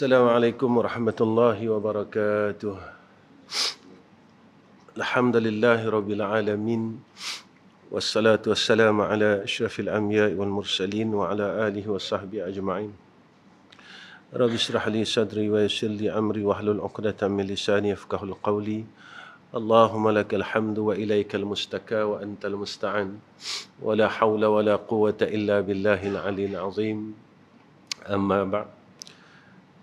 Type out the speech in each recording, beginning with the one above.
Assalamualaikum warahmatullahi wabarakatuh. Alhamdulillahi rabbil alamin. Wassalatu wassalamu ala asyrafil anbiya'i wal mursalin wa ala alihi wa sahbihi ajma'in. Rabbi shrah li sadri wa yassir li amri wahlul 'uqdatam min lisani yafqahul qawli. Allahumma lakal hamdu wa ilaikal mustaka wa antal musta'an. Wa la hawla wa la quwwata illa billahil 'aliyyil 'azim. Amma ba'd.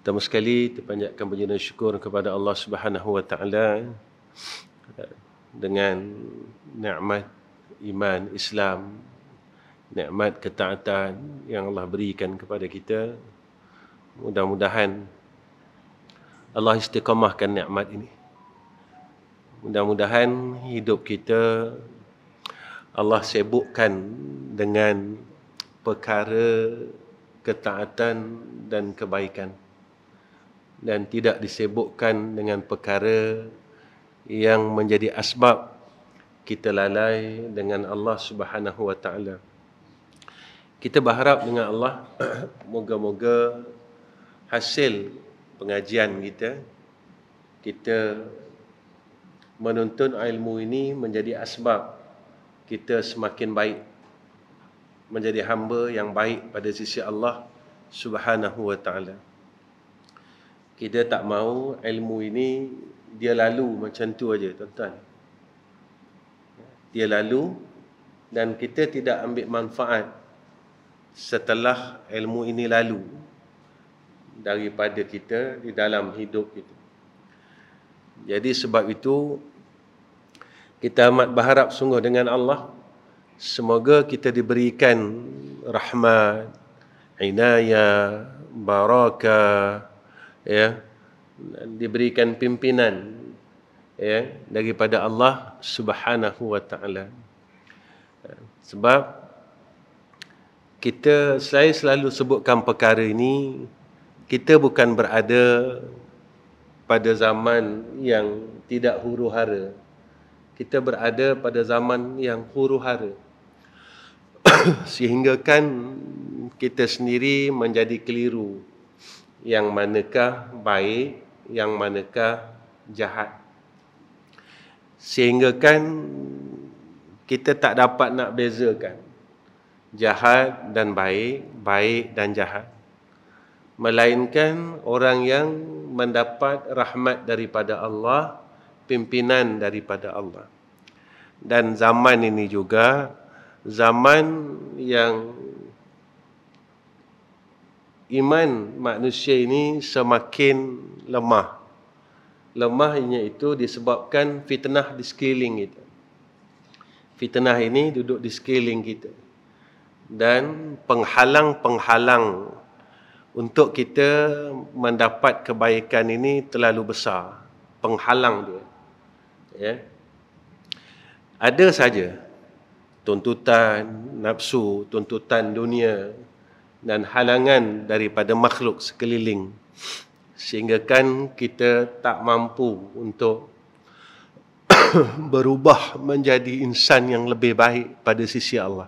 Pertama sekali terpanjatkan puji dan syukur kepada Allah Subhanahu wa taala dengan nikmat iman Islam, nikmat ketaatan yang Allah berikan kepada kita. Mudah-mudahan Allah istiqamahkan nikmat ini. Mudah-mudahan hidup kita Allah sibukkan dengan perkara ketaatan dan kebaikan, dan tidak disibukkan dengan perkara yang menjadi asbab kita lalai dengan Allah Subhanahu wa taala. Kita berharap dengan Allah moga-moga hasil pengajian kita menuntut ilmu ini menjadi asbab kita semakin baik, menjadi hamba yang baik pada sisi Allah Subhanahu wa taala. Kita tak mahu ilmu ini dia lalu macam tu aja, tuan-tuan. Dia lalu dan kita tidak ambil manfaat setelah ilmu ini lalu daripada kita di dalam hidup kita. Jadi sebab itu kita amat berharap sungguh dengan Allah, semoga kita diberikan rahmat, inayah, barakah, diberikan pimpinan daripada Allah Subhanahu wa taala. Sebab saya selalu sebutkan perkara ini, kita bukan berada pada zaman yang tidak huru-hara. Kita berada pada zaman yang huru-hara. Sehingga kan kita sendiri menjadi keliru. Yang manakah baik, yang manakah jahat. Sehingga kan kita tak dapat nak bezakan jahat dan baik, baik dan jahat. Melainkan orang yang mendapat rahmat daripada Allah, pimpinan daripada Allah. Dan zaman ini juga zaman yang iman manusia ini semakin lemah. Lemahnya itu disebabkan fitnah di sekeliling kita. Fitnah ini duduk di sekeliling kita. Dan penghalang-penghalang untuk kita mendapat kebaikan ini terlalu besar. Penghalang dia. Ada saja tuntutan nafsu, tuntutan dunia, dan halangan daripada makhluk sekeliling, sehingga kan kita tak mampu untuk berubah menjadi insan yang lebih baik pada sisi Allah.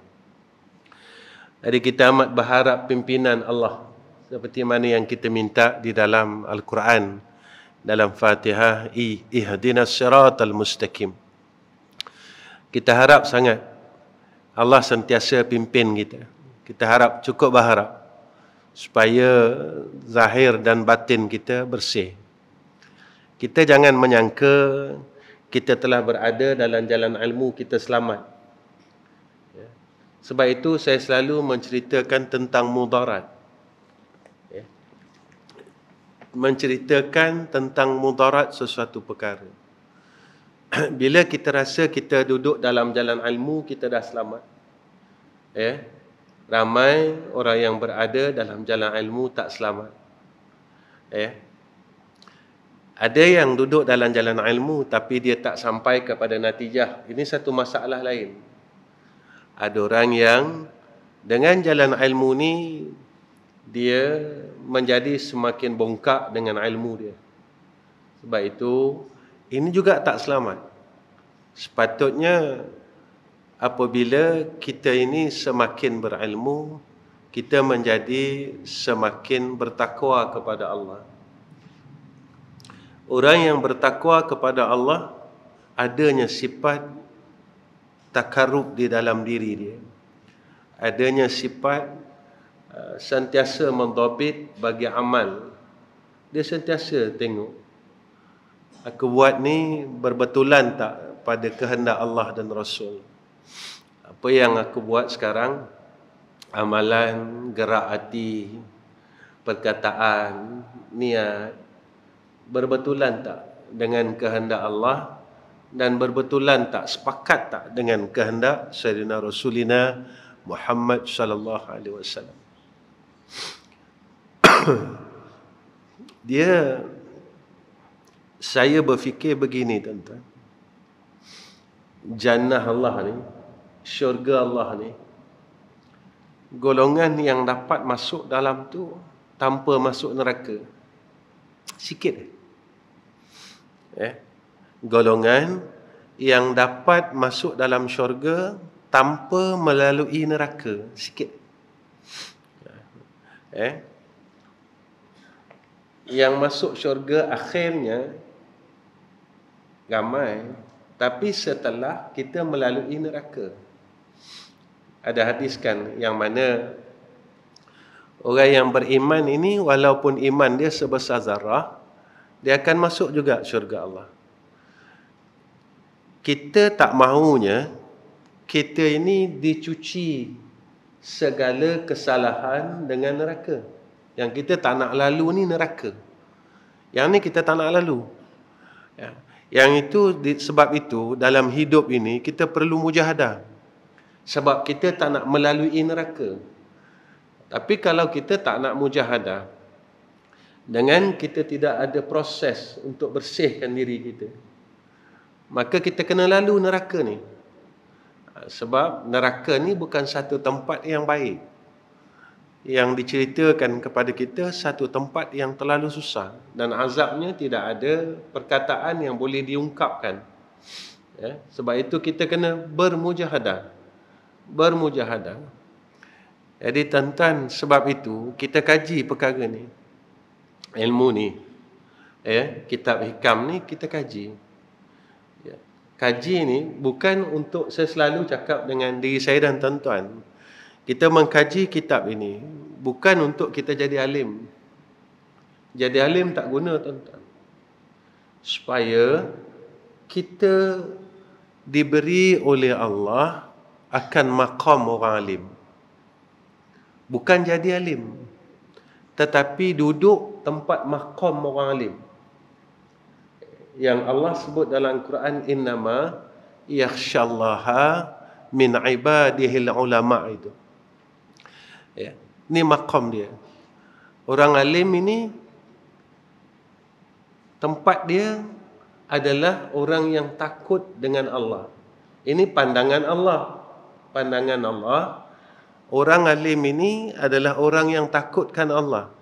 Jadi kita amat berharap pimpinan Allah, seperti mana yang kita minta di dalam Al-Quran, dalam Fatihah, ihdinas siratal mustaqim. Kita harap sangat Allah sentiasa pimpin kita. Kita harap, cukup berharap, supaya zahir dan batin kita bersih. Kita jangan menyangka kita telah berada dalam jalan ilmu, kita selamat. Sebab itu saya selalu menceritakan tentang mudarat. Menceritakan tentang mudarat sesuatu perkara. Bila kita rasa kita duduk dalam jalan ilmu, kita dah selamat. Ramai orang yang berada dalam jalan ilmu tak selamat. Ada yang duduk dalam jalan ilmu tapi dia tak sampai kepada natijah. Ini satu masalah lain. Ada orang yang dengan jalan ilmu ni dia menjadi semakin bongkak dengan ilmu dia. Sebab itu ini juga tak selamat. Sepatutnya apabila kita ini semakin berilmu, kita menjadi semakin bertakwa kepada Allah. Orang yang bertakwa kepada Allah adanya sifat takarrub di dalam diri dia. Adanya sifat sentiasa mendhabit bagi amal. Dia sentiasa tengok, aku buat ni berbetulan tak pada kehendak Allah dan Rasul. Apa yang aku buat sekarang, amalan, gerak hati, perkataan, niat, berbetulan tak dengan kehendak Allah dan berbetulan tak, sepakat tak dengan kehendak Sayyidina Rasulina Muhammad sallallahu alaihi wasallam. Saya berfikir begini, tuan-tuan. Jannah Allah ni, syurga Allah ni, golongan yang dapat masuk dalam tu tanpa masuk neraka sikit. Golongan yang dapat masuk dalam syurga tanpa melalui neraka sikit. Yang masuk syurga akhirnya ramai, tapi setelah kita melalui neraka. Ada hadis kan yang mana orang yang beriman ini, walaupun iman dia sebesar zarah, dia akan masuk juga syurga Allah. Kita tak mahunya kita ini dicuci segala kesalahan dengan neraka. Yang kita tak nak lalu ni neraka. Yang ni kita tak nak lalu. Yang itu, sebab itu dalam hidup ini kita perlu mujahadah. Sebab kita tak nak melalui neraka. Tapi kalau kita tak nak mujahadah, dengan kita tidak ada proses untuk bersihkan diri kita, maka kita kena lalu neraka ni. Sebab neraka ni bukan satu tempat yang baik. Yang diceritakan kepada kita satu tempat yang terlalu susah, dan azabnya tidak ada perkataan yang boleh diungkapkan. Sebab itu kita kena bermujahadah. Jadi tuan-tuan, sebab itu kita kaji perkara ni, ilmu ni, kitab hikam ni kita kaji. Kaji ni bukan untuk saya selalu cakap dengan diri saya dan tuan-tuan, kita mengkaji kitab ini bukan untuk kita jadi alim. Jadi alim tak guna, tuan-tuan. Supaya kita diberi oleh Allah akan maqam orang alim. Bukan jadi alim, tetapi duduk tempat maqam orang alim. Yang Allah sebut dalam Quran, innama yakhshallaha min ibadihil ulama' itu. Ini maqam dia. Orang alim ini tempat dia adalah orang yang takut dengan Allah. Ini pandangan Allah. Pandangan Allah, orang alim ini adalah orang yang takutkan Allah.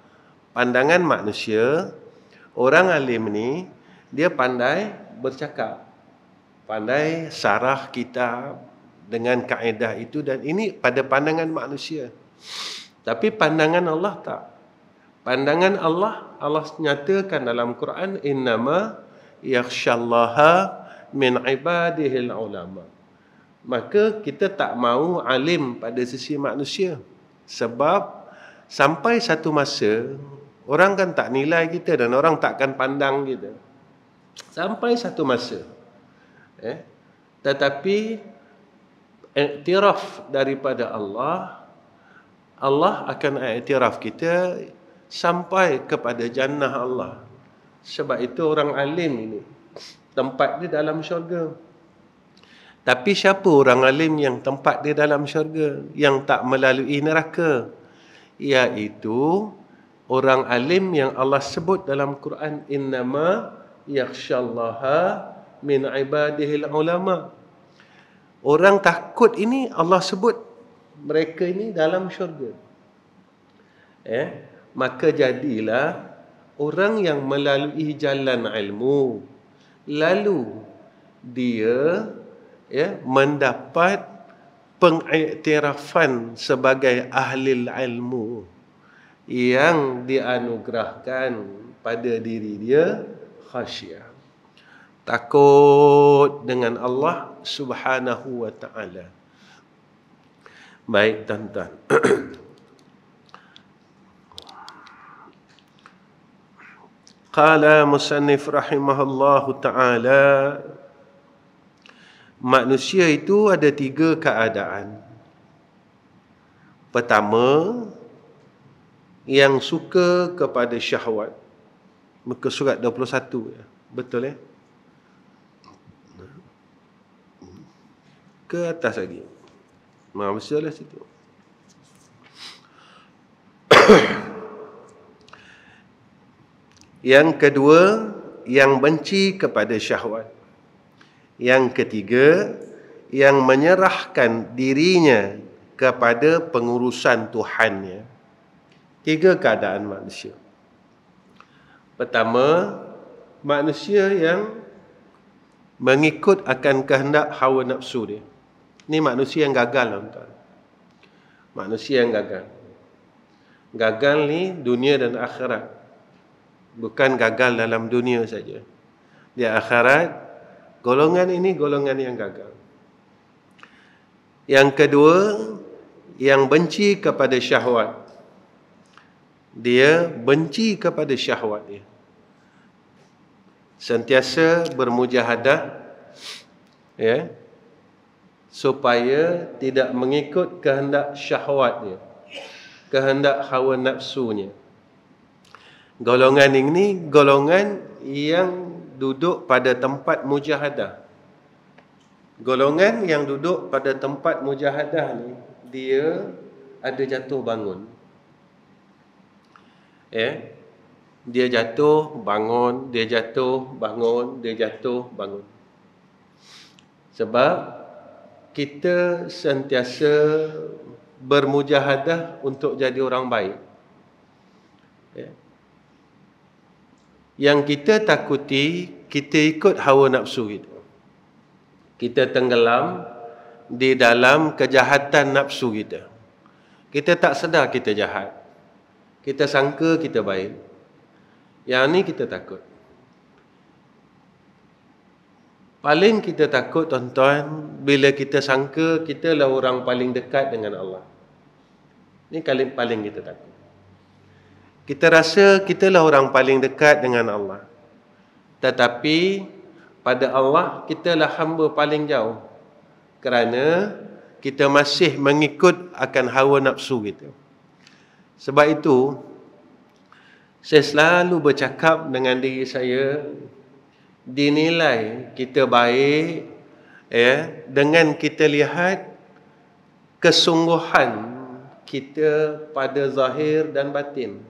Pandangan manusia, orang alim ini dia pandai bercakap, pandai sarah kitab dengan kaedah itu, dan ini pada pandangan manusia. Tapi pandangan Allah tak. Pandangan Allah, Allah nyatakan dalam Quran, innama yakhshallaha min ibadihil ulama. Maka kita tak mahu alim pada sisi manusia. Sebab sampai satu masa, orang kan tak nilai kita dan orang takkan pandang kita. Sampai satu masa. Tetapi iktiraf daripada Allah, Allah akan iktiraf kita sampai kepada jannah Allah. Sebab itu orang alim ini tempat dia dalam syurga. Tapi siapa orang alim yang tempat dia dalam syurga, yang tak melalui neraka? Iaitu orang alim yang Allah sebut dalam Quran, innama yakhshallaha min ibadihil ulama. Orang takut ini Allah sebut mereka ini dalam syurga. Maka jadilah orang yang melalui jalan ilmu, lalu dia mendapat pengiktirafan sebagai ahli ilmu yang dianugerahkan pada diri dia Khasyah. Takut dengan Allah Subhanahu wa ta'ala. Baik tuan-tuan. Qala musannif rahimahullahu ta'ala, manusia itu ada 3 keadaan. Pertama, yang suka kepada syahwat. Muka surat 21 ya. Betul ya? Ke atas lagi. Betul lah situ. Yang kedua, yang benci kepada syahwat. Yang ketiga, yang menyerahkan dirinya kepada pengurusan Tuhannya. 3 keadaan manusia. Pertama, manusia yang mengikut akan kehendak hawa nafsu dia. Ini manusia yang gagal, tuan-tuan. Manusia yang gagal. Gagal ni dunia dan akhirat. Bukan gagal dalam dunia saja. Di akhirat, golongan ini golongan yang gagal. Yang kedua, yang benci kepada syahwat. Dia benci kepada syahwat dia. Sentiasa bermujahadah, ya, supaya tidak mengikut kehendak syahwat dia, kehendak hawa nafsunya. Golongan ini golongan yang duduk pada tempat mujahadah. Golongan yang duduk pada tempat mujahadah ni, dia ada jatuh bangun. Ya. Dia jatuh, bangun, dia jatuh, bangun, dia jatuh, bangun. Sebab kita sentiasa bermujahadah untuk jadi orang baik. Ya. Yang kita takuti, kita ikut hawa nafsu kita. Kita tenggelam di dalam kejahatan nafsu kita. Kita tak sedar kita jahat. Kita sangka kita baik. Yang ni kita takut. Paling kita takut, tuan-tuan, bila kita sangka kita lah orang paling dekat dengan Allah. Ini kali paling kita takut. Kita rasa kita lah orang paling dekat dengan Allah. Tetapi pada Allah kita lah hamba paling jauh. Kerana kita masih mengikut akan hawa nafsu kita. Sebab itu, saya selalu bercakap dengan diri saya, dinilai kita baik, ya, dengan kita lihat kesungguhan kita pada zahir dan batin.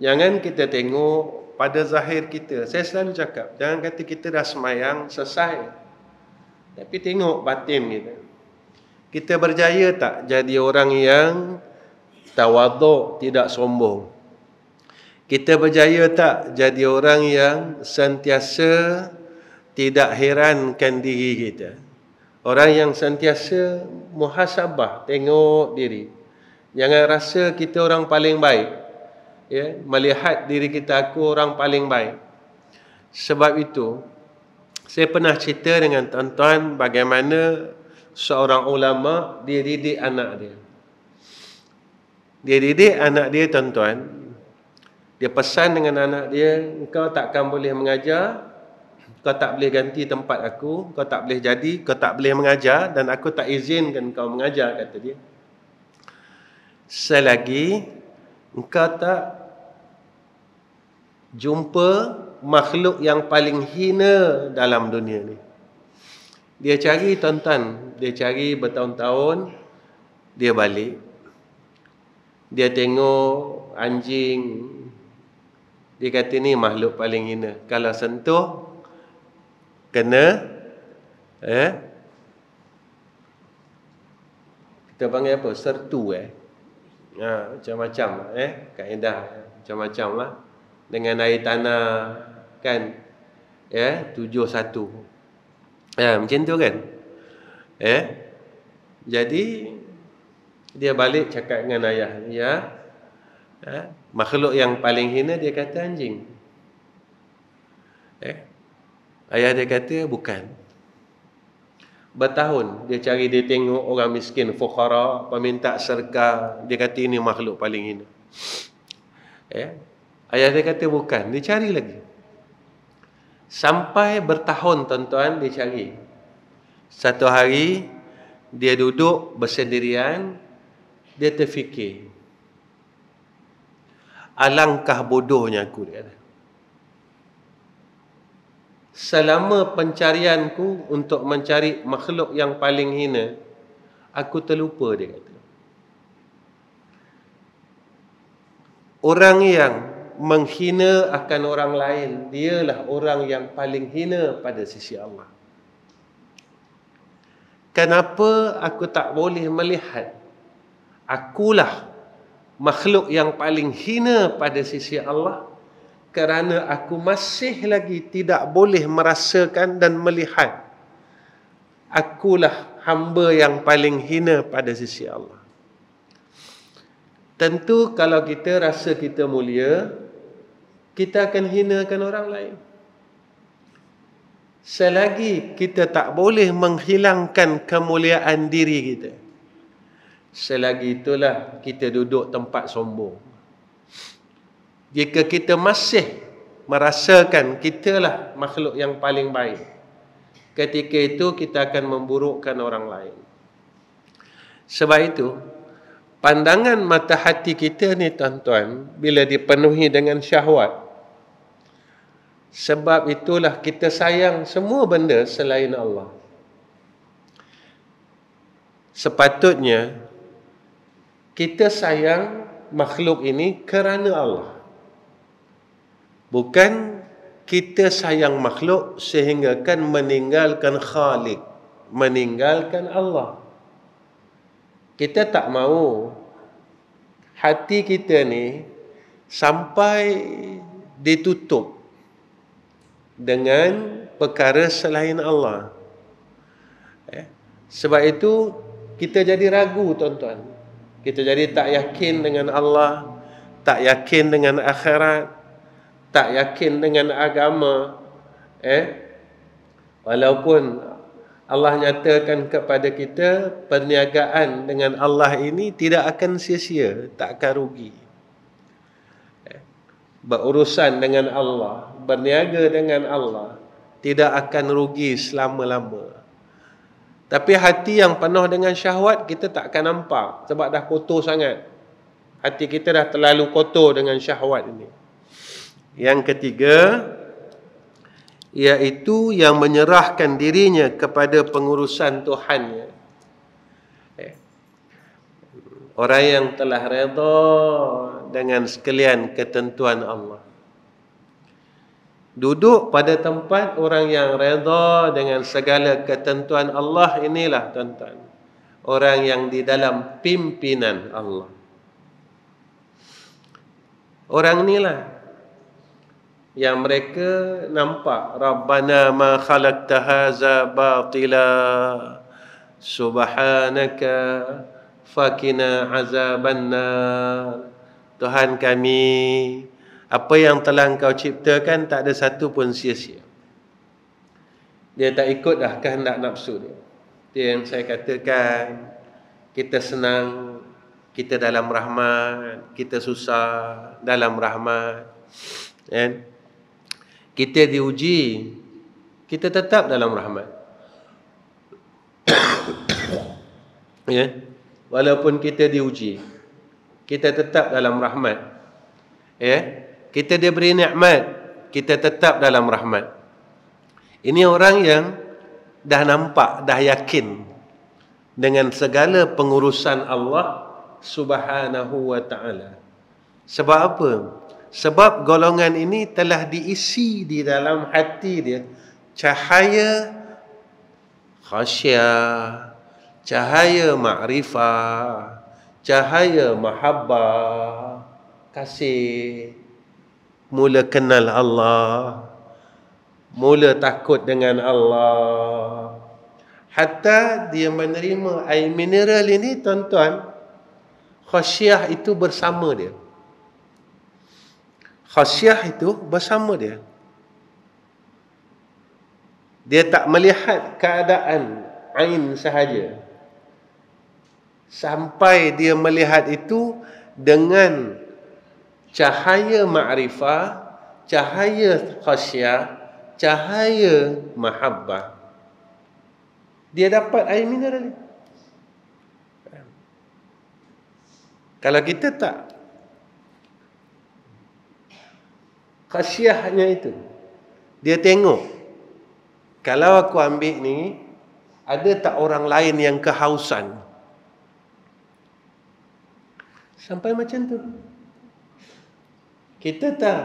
Jangan kita tengok pada zahir kita. Saya selalu cakap, jangan kata kita dah semayang selesai, tapi tengok batin kita. Kita berjaya tak jadi orang yang tawaduk, tidak sombong? Kita berjaya tak jadi orang yang sentiasa tidak herankan diri kita? Orang yang sentiasa muhasabah, tengok diri. Jangan rasa kita orang paling baik. Ya, melihat diri kita, aku orang paling baik. Sebab itu, saya pernah cerita dengan tuan-tuan bagaimana seorang ulama dia didik anak dia. Dia didik anak dia, tuan-tuan. Dia pesan dengan anak dia, engkau takkan boleh mengajar, kau tak boleh ganti tempat aku, kau tak boleh jadi, kau tak boleh mengajar, dan aku tak izinkan kau mengajar, kata dia. Selagi engkau tak jumpa makhluk yang paling hina dalam dunia ni. Dia cari, tuan-tuan, dia cari bertahun-tahun, dia balik. Dia tengok anjing, dia kata ni makhluk paling hina. Kalau sentuh, kena, kita panggil apa? Sertu, macam-macam, kaedah, macam-macam lah. Dengan air tanah, kan, 7-1. Macam tu kan. Jadi, dia balik cakap dengan ayah, makhluk yang paling hina dia kata anjing. Ayah dia kata bukan. Bertahun dia cari, dia tengok orang miskin, fuqara, peminta sedekah, dia kata ini makhluk paling hina. Ayah dia kata bukan, dia cari lagi. Sampai bertahun tuan-tuan dia cari. Satu hari dia duduk bersendirian, dia terfikir, alangkah bodohnya aku, dia kata. Selama pencarianku untuk mencari makhluk yang paling hina, aku terlupa, dia kata. Orang yang menghina akan orang lain, dialah orang yang paling hina pada sisi Allah. Kenapa aku tak boleh melihat akulah makhluk yang paling hina pada sisi Allah? Kerana aku masih lagi tidak boleh merasakan dan melihat akulah hamba yang paling hina pada sisi Allah. Tentu kalau kita rasa kita mulia, kita akan hinakan orang lain. Selagi kita tak boleh menghilangkan kemuliaan diri kita, selagi itulah kita duduk tempat sombong. Jika kita masih merasakan kitalah makhluk yang paling baik, ketika itu kita akan memburukkan orang lain. Sebab itu, pandangan mata hati kita ni tuan-tuan, bila dipenuhi dengan syahwat, sebab itulah kita sayang semua benda selain Allah. Sepatutnya kita sayang makhluk ini kerana Allah. Bukan kita sayang makhluk sehingga kan meninggalkan Khalik, meninggalkan Allah. Kita tak mahu hati kita ni sampai ditutup dengan perkara selain Allah. Sebab itu kita jadi ragu tuan-tuan. Kita jadi tak yakin dengan Allah, tak yakin dengan akhirat, tak yakin dengan agama. Walaupun Allah nyatakan kepada kita perniagaan dengan Allah ini tidak akan sia-sia, tak akan rugi. Berurusan dengan Allah, berniaga dengan Allah, tidak akan rugi selama-lama. Tapi hati yang penuh dengan syahwat, kita tak akan nampak sebab dah kotor sangat. Hati kita dah terlalu kotor dengan syahwat ini. Yang ketiga, iaitu yang menyerahkan dirinya kepada pengurusan Tuhannya. Orang yang telah redha dengan sekalian ketentuan Allah. Duduk pada tempat orang yang redha dengan segala ketentuan Allah, inilah tuan-tuan, orang yang di dalam pimpinan Allah. Orang inilah yang mereka nampak, Rabbana ma khalaqta haza batila subhanaka fakina azabannar. Tuhan kami, apa yang telah Engkau ciptakan tak ada satu pun sia-sia. Dia tak ikut dah kehendak nafsu dia. Itu yang saya katakan, kita senang, kita dalam rahmat, kita susah dalam rahmat. Kita diuji, kita tetap dalam rahmat. Walaupun kita diuji, kita tetap dalam rahmat. Kita diberi nikmat, kita tetap dalam rahmat. Ini orang yang dah nampak, dah yakin dengan segala pengurusan Allah Subhanahu wa ta'ala. Sebab apa? Sebab golongan ini telah diisi di dalam hati dia cahaya khasyah, cahaya ma'rifah, cahaya mahabbah, kasih, mula kenal Allah, mula takut dengan Allah. Hatta dia menerima air mineral ini tuan-tuan, khasyah itu bersama dia. Khasyah itu bersama dia. Dia tak melihat keadaan ain sahaja, sampai dia melihat itu dengan cahaya ma'rifah, cahaya khasyah, cahaya mahabbah. Dia dapat air mineral. Kalau kita tak, khasyahnya itu, dia tengok, kalau aku ambil ni, ada tak orang lain yang kehausan? Sampai macam tu. Kita tak,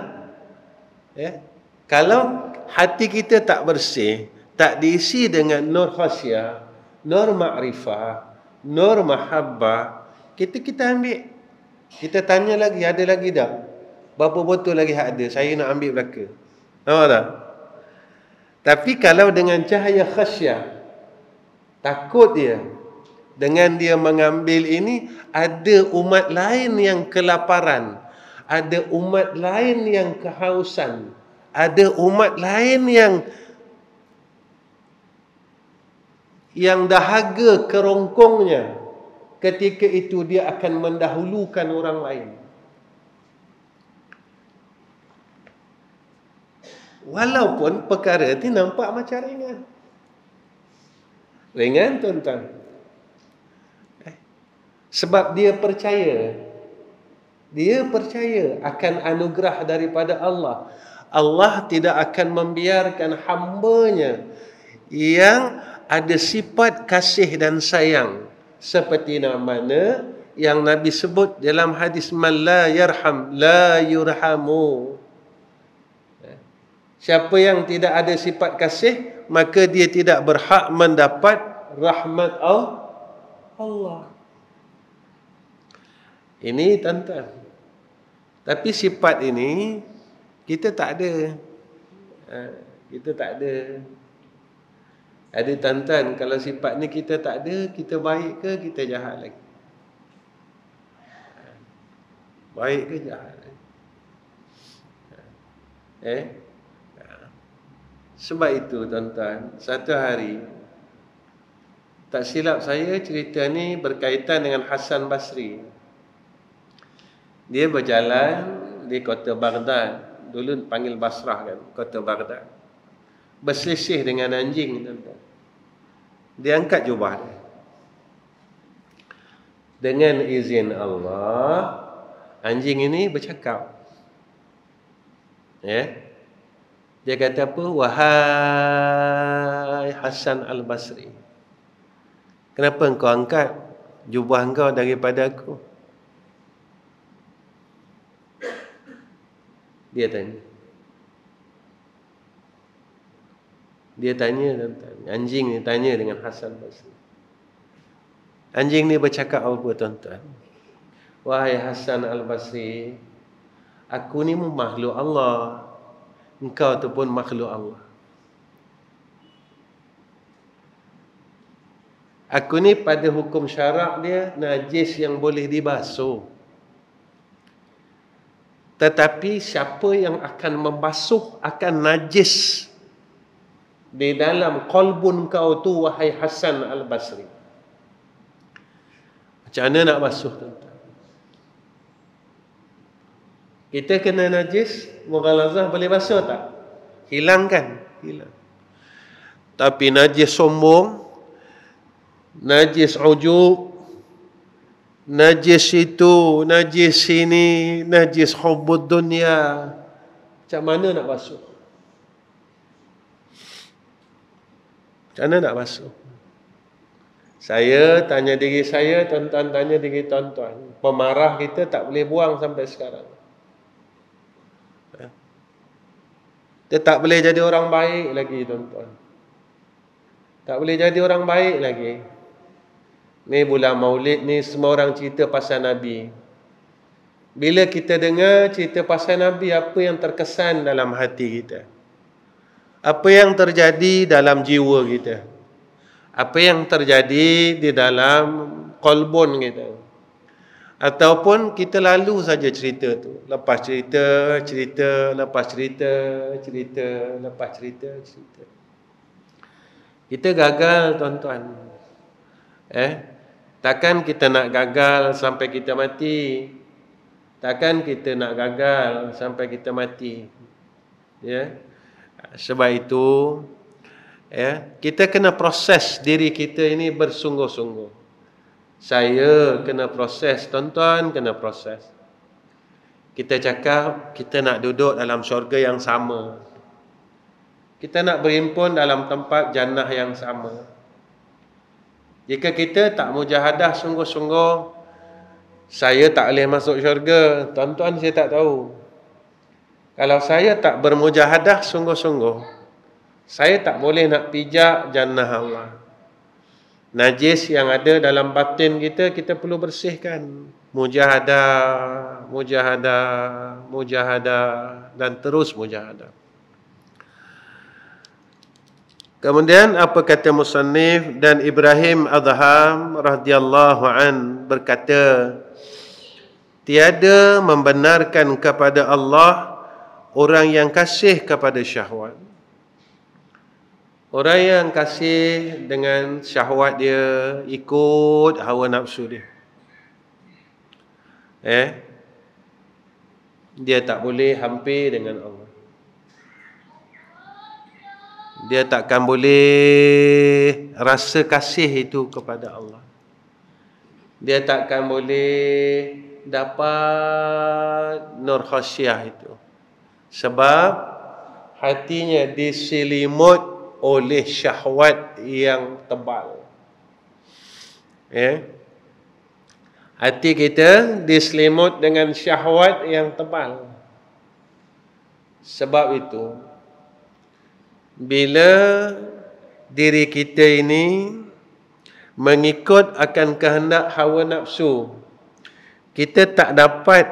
kalau hati kita tak bersih, tak diisi dengan nur khasyah, nur ma'rifah, nur mahabbah, kita ambil. Kita tanya lagi, ada lagi tak? Berapa botol lagi ada? Saya nak ambil belaka. Nampak tak? Tapi kalau dengan cahaya khasyah, takut dia, dengan dia mengambil ini, ada umat lain yang kelaparan, ada umat lain yang kehausan, ada umat lain yang dahaga kerongkongnya. Ketika itu dia akan mendahulukan orang lain. Walaupun perkara ini nampak macam ringan. Ringan, tuan-tuan. Sebab dia percaya. Dia percaya akan anugerah daripada Allah. Allah tidak akan membiarkan hamba-Nya yang ada sifat kasih dan sayang, seperti mana yang Nabi sebut dalam hadis, man la yarham la yurhamu. Siapa yang tidak ada sifat kasih, maka dia tidak berhak mendapat rahmat Allah. Ini tuan-tuan. Tapi sifat ini kita tak ada. Kita tak ada. Ada tuan-tuan, kalau sifat ni kita tak ada, kita baik ke kita jahat lagi? Baik ke jahat lagi? Sebab itu tuan-tuan, satu hari, tak silap saya, cerita ni berkaitan dengan Hasan Basri. Dia berjalan di kota Baghdad. Dulu panggil Basrah kan, kota Baghdad. Berselisih dengan anjing, tuan-tuan. Dia angkat jubah dia. Dengan izin Allah, anjing ini bercakap. Dia kata apa? Wahai Hasan Al-Basri, kenapa engkau angkat jubah engkau daripada aku? Dia tanya. Tuan-tuan. Anjing ni tanya dengan Hasan Basri. Anjing ni bercakap apa, tuan-tuan? Wahai Hasan Al-Basri, aku ni makhluk Allah. Engkau tu pun makhluk Allah. Aku ni pada hukum syarak dia najis yang boleh dibasuh. Tetapi siapa yang akan membasuh akan najis di dalam qalbun kau tu, wahai Hasan Al-Basri. Macam mana nak basuh, tuan-tuan? Kita kena najis, mughalazah boleh basuh tak? Hilangkan. Hilang. Tapi najis sombong, najis ujub, najis itu, najis ini, najis hubbud dunia, macam mana nak basuh? Macam mana nak basuh? Saya tanya diri saya, tuan-tuan tanya diri tuan-tuan. Pemarah kita tak boleh buang sampai sekarang. Dia tak boleh jadi orang baik lagi, tuan-tuan. Tak boleh jadi orang baik lagi. Ni bulan Maulid ni semua orang cerita pasal Nabi. Bila kita dengar cerita pasal Nabi, apa yang terkesan dalam hati kita? Apa yang terjadi dalam jiwa kita? Apa yang terjadi di dalam qalbun kita? Ataupun kita lalu saja cerita tu. Lepas cerita, lepas cerita, lepas cerita. Kita gagal, tuan-tuan. Takkan kita nak gagal sampai kita mati. Takkan kita nak gagal sampai kita mati. Ya. Sebab itu, kita kena proses diri kita ini bersungguh-sungguh. Saya kena proses, tuan-tuan kena proses. Kita cakap kita nak duduk dalam syurga yang sama. Kita nak berhimpun dalam tempat jannah yang sama. Jika kita tak mujahadah sungguh-sungguh, saya tak boleh masuk syurga. Tuan-tuan, saya tak tahu. Kalau saya tak bermujahadah sungguh-sungguh, saya tak boleh nak pijak jannah Allah. Najis yang ada dalam batin kita, kita perlu bersihkan. Mujahadah, mujahadah, mujahadah, dan terus mujahadah. Kemudian apa kata musannif? Dan Ibrahim Adham radhiyallahu an berkata, tiada membenarkan kepada Allah orang yang kasih kepada syahwat. Orang yang kasih dengan syahwat dia, ikut hawa nafsu dia. Dia tak boleh hampir dengan Allah. Dia takkan boleh rasa kasih itu kepada Allah. Dia takkan boleh dapat nur khasyah itu. Sebab hatinya diselimut oleh syahwat yang tebal. Hati kita diselimut dengan syahwat yang tebal. Sebab itu, bila diri kita ini mengikut akan kehendak hawa nafsu, kita tak dapat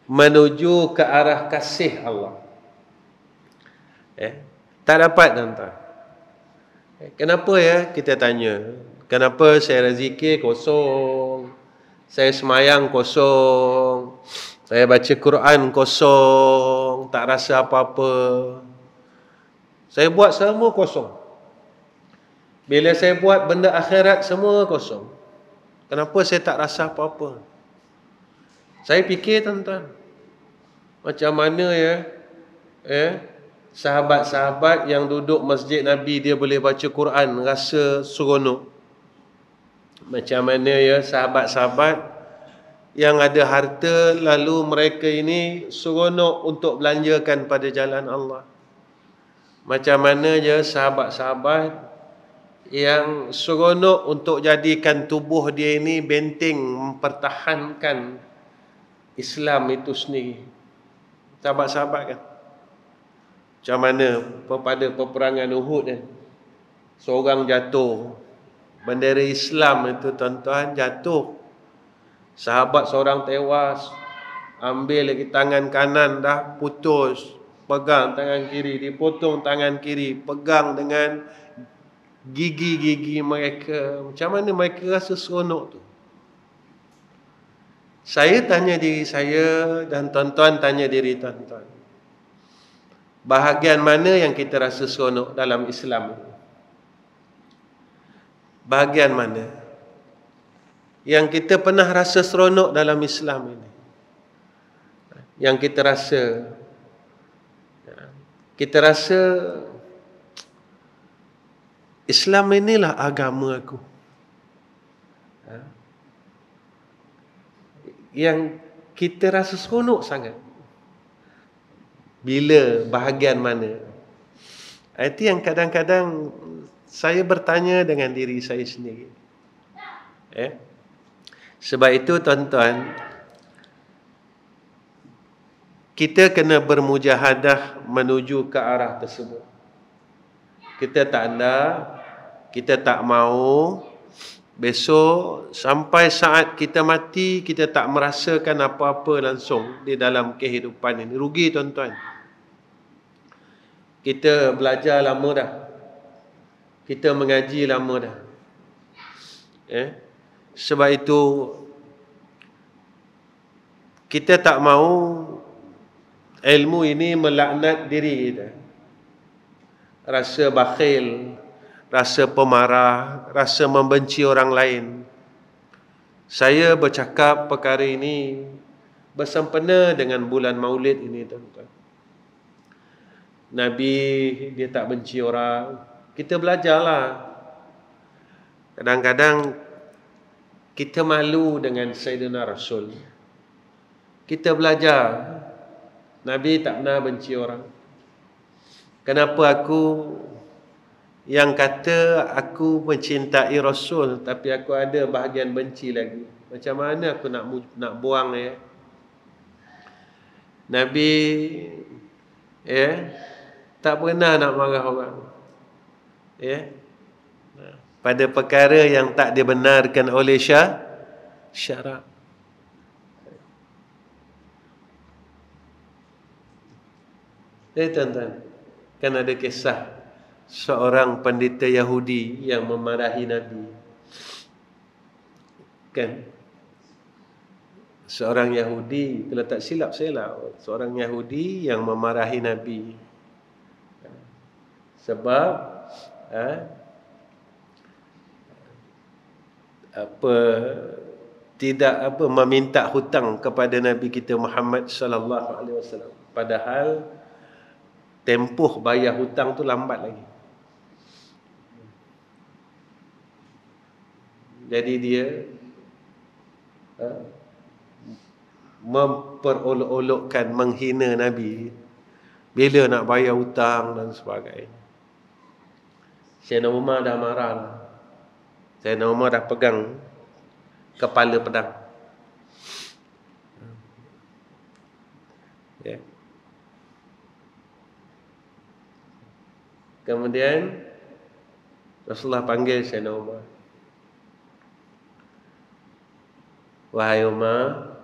menuju ke arah kasih Allah. Tak dapat, tuan-tuan. Kenapa ya? Kita tanya. Kenapa saya zikir kosong? Saya semayang kosong. Saya baca Quran kosong, tak rasa apa-apa. Saya buat semua kosong. Bila saya buat benda akhirat, semua kosong. Kenapa saya tak rasa apa-apa? Saya fikir, tuan-tuan, macam mana sahabat-sahabat yang duduk masjid Nabi, dia boleh baca Quran, rasa seronok. Macam mana sahabat-sahabat yang ada harta, lalu mereka ini seronok untuk belanjakan pada jalan Allah. Macam mana sahabat-sahabat yang seronok untuk jadikan tubuh dia ini benteng mempertahankan Islam itu sendiri. Sahabat-sahabat kan. Macam mana pada peperangan Uhud kan, seorang jatuh, bendera Islam itu, tuan-tuan, jatuh. Sahabat seorang tewas, ambil lagi tangan kanan dah putus, pegang tangan kiri, dipotong tangan kiri, pegang dengan gigi-gigi mereka. Macam mana mereka rasa seronok tu? Saya tanya diri saya, dan tuan-tuan tanya diri tuan-tuan, bahagian mana yang kita rasa seronok dalam Islam? Bahagian mana yang kita pernah rasa seronok dalam Islam ini? Yang kita rasa Islam inilah agama aku. Yang kita rasa seronok sangat. Bila, bahagian mana? Itu yang kadang-kadang saya bertanya dengan diri saya sendiri. Sebab itu, tuan-tuan, kita kena bermujahadah menuju ke arah tersebut. Kita tak mau besok sampai saat kita mati, kita tak merasakan apa-apa langsung di dalam kehidupan ini. Rugi, tuan-tuan. Kita belajar lama dah. Kita mengaji lama dah. Sebab itu kita tak mau ilmu ini melaknat diri kita. Rasa bakhil, rasa pemarah, rasa membenci orang lain. Saya bercakap perkara ini bersempena dengan bulan Maulid ini, tuan-tuan. Nabi dia tak benci orang. Kita belajarlah. Kadang-kadang kita malu dengan Sayyidina Rasul. Kita belajar. Nabi tak pernah benci orang. Kenapa aku yang kata aku mencintai Rasul tapi aku ada bahagian benci lagi? Macam mana aku nak buang ya? Nabi tak pernah nak marah orang. Pada perkara yang tak dibenarkan oleh syarak. Tuan-tuan, kan ada kisah seorang pendeta Yahudi yang memarahi Nabi. Kan? Seorang Yahudi, kalau tak silap saya lah, seorang Yahudi yang memarahi Nabi. Sebab tidak meminta hutang kepada Nabi kita Muhammad sallallahu alaihi wasallam. Padahal tempoh bayar hutang tu lambat lagi. Jadi dia memperolok-olokkan, menghina Nabi bila nak bayar hutang dan sebagainya. Sayyidina Umar dah marah lah. Sayyidina Umar dah pegang kepala pedang. Kemudian Rasulullah panggil Sayyidina Umar. Wahai Umar,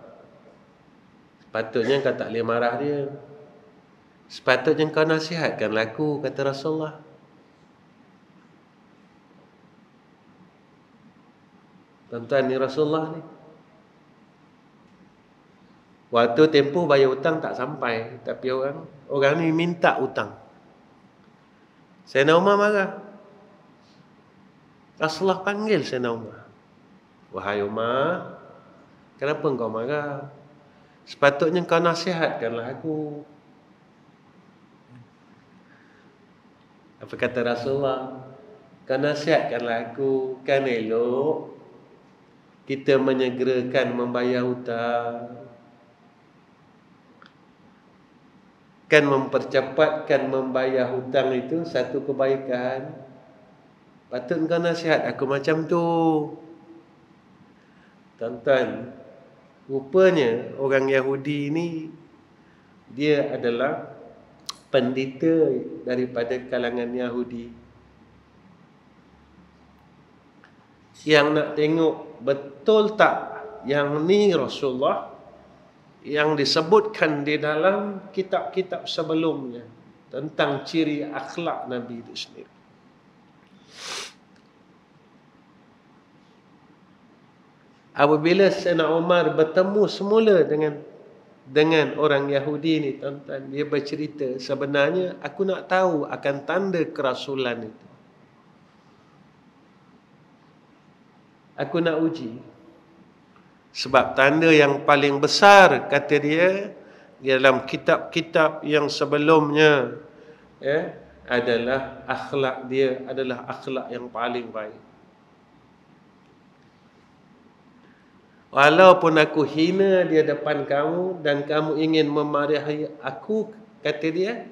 sepatutnya kau tak boleh marah dia. Sepatutnya kau nasihatkanlah aku, kata Rasulullah. Tuan-tuan, ni Rasulullah ni. Waktu tempoh bayar hutang tak sampai, tapi orang ni minta hutang. Sayyidina Umar marah. Rasulullah panggil Sayyidina Umar. Wahai Umar, kenapa engkau marah? Sepatutnya kau nasihatkanlah aku. Apa kata Rasulullah? Kau nasihatkanlah aku, kan elok kita menyegerakan membayar hutang. Kan mempercepatkan membayar hutang itu satu kebaikan. Patut kau nasihat aku macam tu. Tuan-tuan, rupanya orang Yahudi ni dia adalah pendeta daripada kalangan Yahudi. Yang nak tengok betul tak yang ni Rasulullah yang disebutkan di dalam kitab-kitab sebelumnya tentang ciri akhlak Nabi itu sendiri. Apabila Sayyidina Umar bertemu semula dengan orang Yahudi ni, tuan-tuan, dia bercerita, sebenarnya aku nak tahu akan tanda kerasulan itu. Aku nak uji. Sebab tanda yang paling besar, kata dia, dalam kitab-kitab yang sebelumnya, adalah akhlak dia adalah akhlak yang paling baik. Walaupun aku hina dia depan kamu dan kamu ingin memarahi aku, kata dia,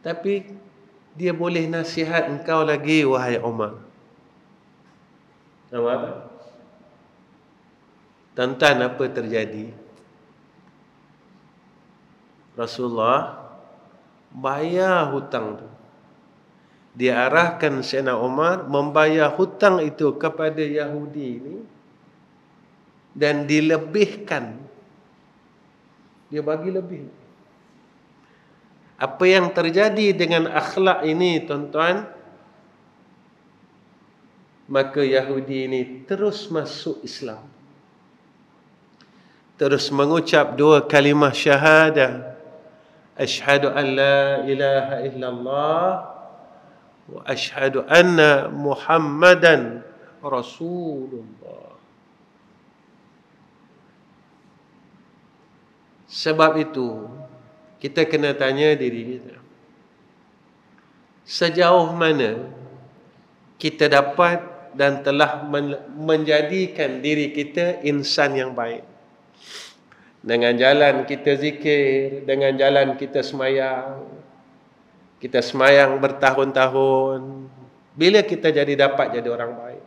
tapi dia boleh nasihat engkau lagi, wahai Umar. Nampak? Tuan-tuan, apa terjadi? Rasulullah bayar hutang tu. Dia arahkan Sayyidina Umar membayar hutang itu kepada Yahudi ini dan dilebihkan. Dia bagi lebih. Apa yang terjadi dengan akhlak ini, tuan-tuan? Maka Yahudi ini terus masuk Islam. Terus mengucap dua kalimah syahadah. Asyhadu an la ilaha illallah wa asyhadu anna Muhammadan Rasulullah. Sebab itu, kita kena tanya diri kita, sejauh mana kita dapat dan telah menjadikan diri kita insan yang baik. Dengan jalan kita zikir, dengan jalan kita semayang. Kita semayang bertahun-tahun. Bila kita dapat jadi orang baik?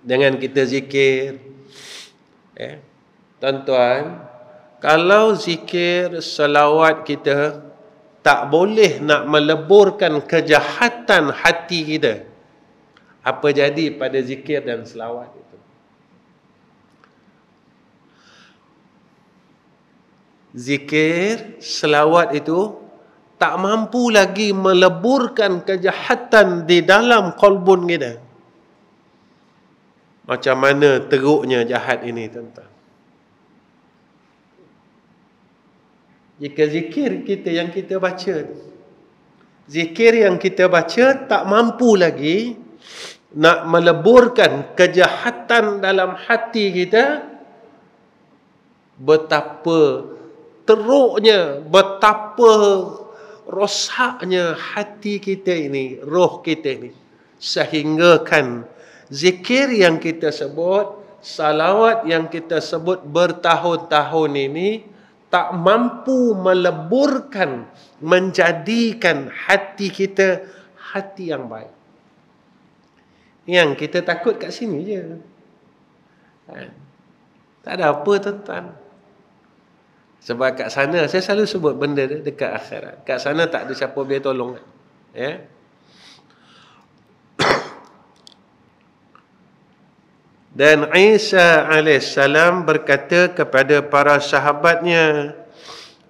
Dengan kita zikir. Tuan-tuan, kalau zikir, selawat kita tak boleh nak meleburkan kejahatan hati kita, apa jadi pada zikir dan selawat itu? Zikir, selawat itu tak mampu lagi meleburkan kejahatan di dalam qalbun kita. Macam mana teruknya jahat ini, tuan-tuan. Jika zikir kita yang kita baca, zikir yang kita baca tak mampu lagi nak meleburkan kejahatan dalam hati kita, betapa teruknya, betapa rosaknya hati kita ini, roh kita ini, sehinggakan zikir yang kita sebut, salawat yang kita sebut bertahun-tahun ini tak mampu meleburkan, menjadikan hati kita hati yang baik. Yang kita takut kat sini je. Tak ada apa, tuan-tuan. Sebab kat sana, saya selalu sebut benda dekat akhirat. Kat sana tak ada siapa boleh tolong. Ya? Dan Isa AS berkata kepada para sahabatnya,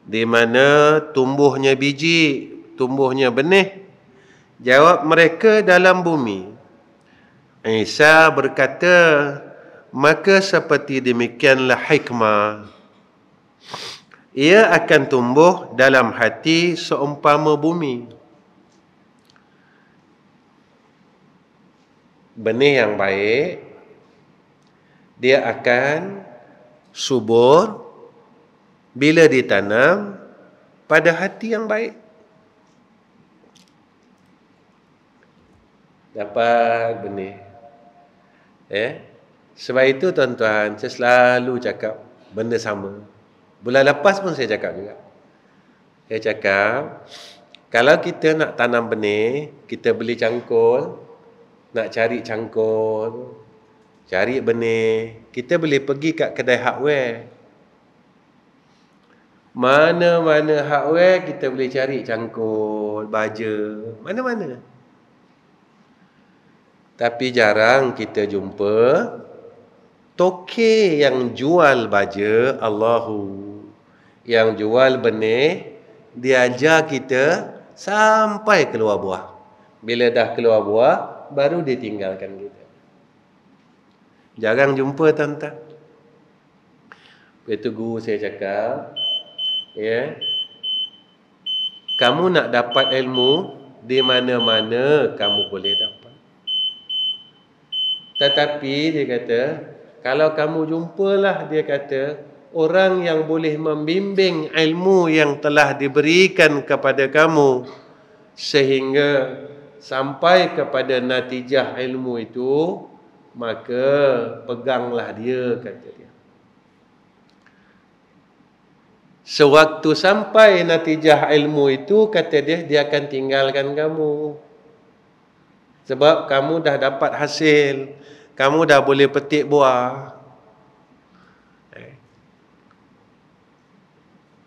di mana tumbuhnya biji, tumbuhnya benih? Jawab mereka, dalam bumi. Isa berkata, maka seperti demikianlah hikmah. Ia akan tumbuh dalam hati seumpama bumi. Benih yang baik, dia akan subur bila ditanam pada hati yang baik. Dapat benih. Sebab itu, tuan-tuan, saya selalu cakap benda sama. Bulan lepas pun saya cakap juga. Saya cakap, kalau kita nak tanam benih, kita beli cangkul, nak cari cangkul, cari benih, kita boleh pergi kat kedai hardware. Mana-mana hardware kita boleh cari cangkul, baja, mana-mana. Tapi jarang kita jumpa tokey yang jual baja, Allahu, yang jual benih, dia ajar kita sampai keluar buah. Bila dah keluar buah, baru dia tinggalkan kita. Jarang jumpa, tuan-tuan. Itu guru saya cakap, kamu nak dapat ilmu, di mana-mana kamu boleh dapat. Tetapi dia kata, kalau kamu jumpalah, dia kata, orang yang boleh membimbing ilmu yang telah diberikan kepada kamu sehingga sampai kepada natijah ilmu itu, maka peganglah dia, kata dia. Sewaktu sampai natijah ilmu itu, kata dia, dia akan tinggalkan kamu. Sebab kamu dah dapat hasil, kamu dah boleh petik buah.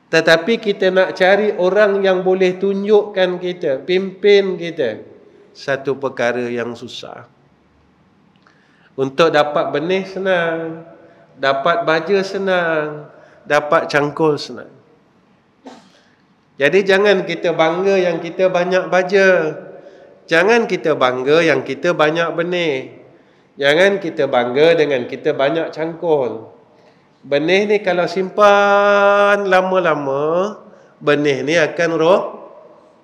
Tetapi kita nak cari orang yang boleh tunjukkan kita, pimpin kita, satu perkara yang susah. Untuk dapat benih senang, dapat baja senang, dapat cangkul senang. Jadi jangan kita bangga yang kita banyak baja. Jangan kita bangga yang kita banyak benih. Jangan kita bangga dengan kita banyak cangkul. Benih ni kalau simpan lama-lama, benih ni akan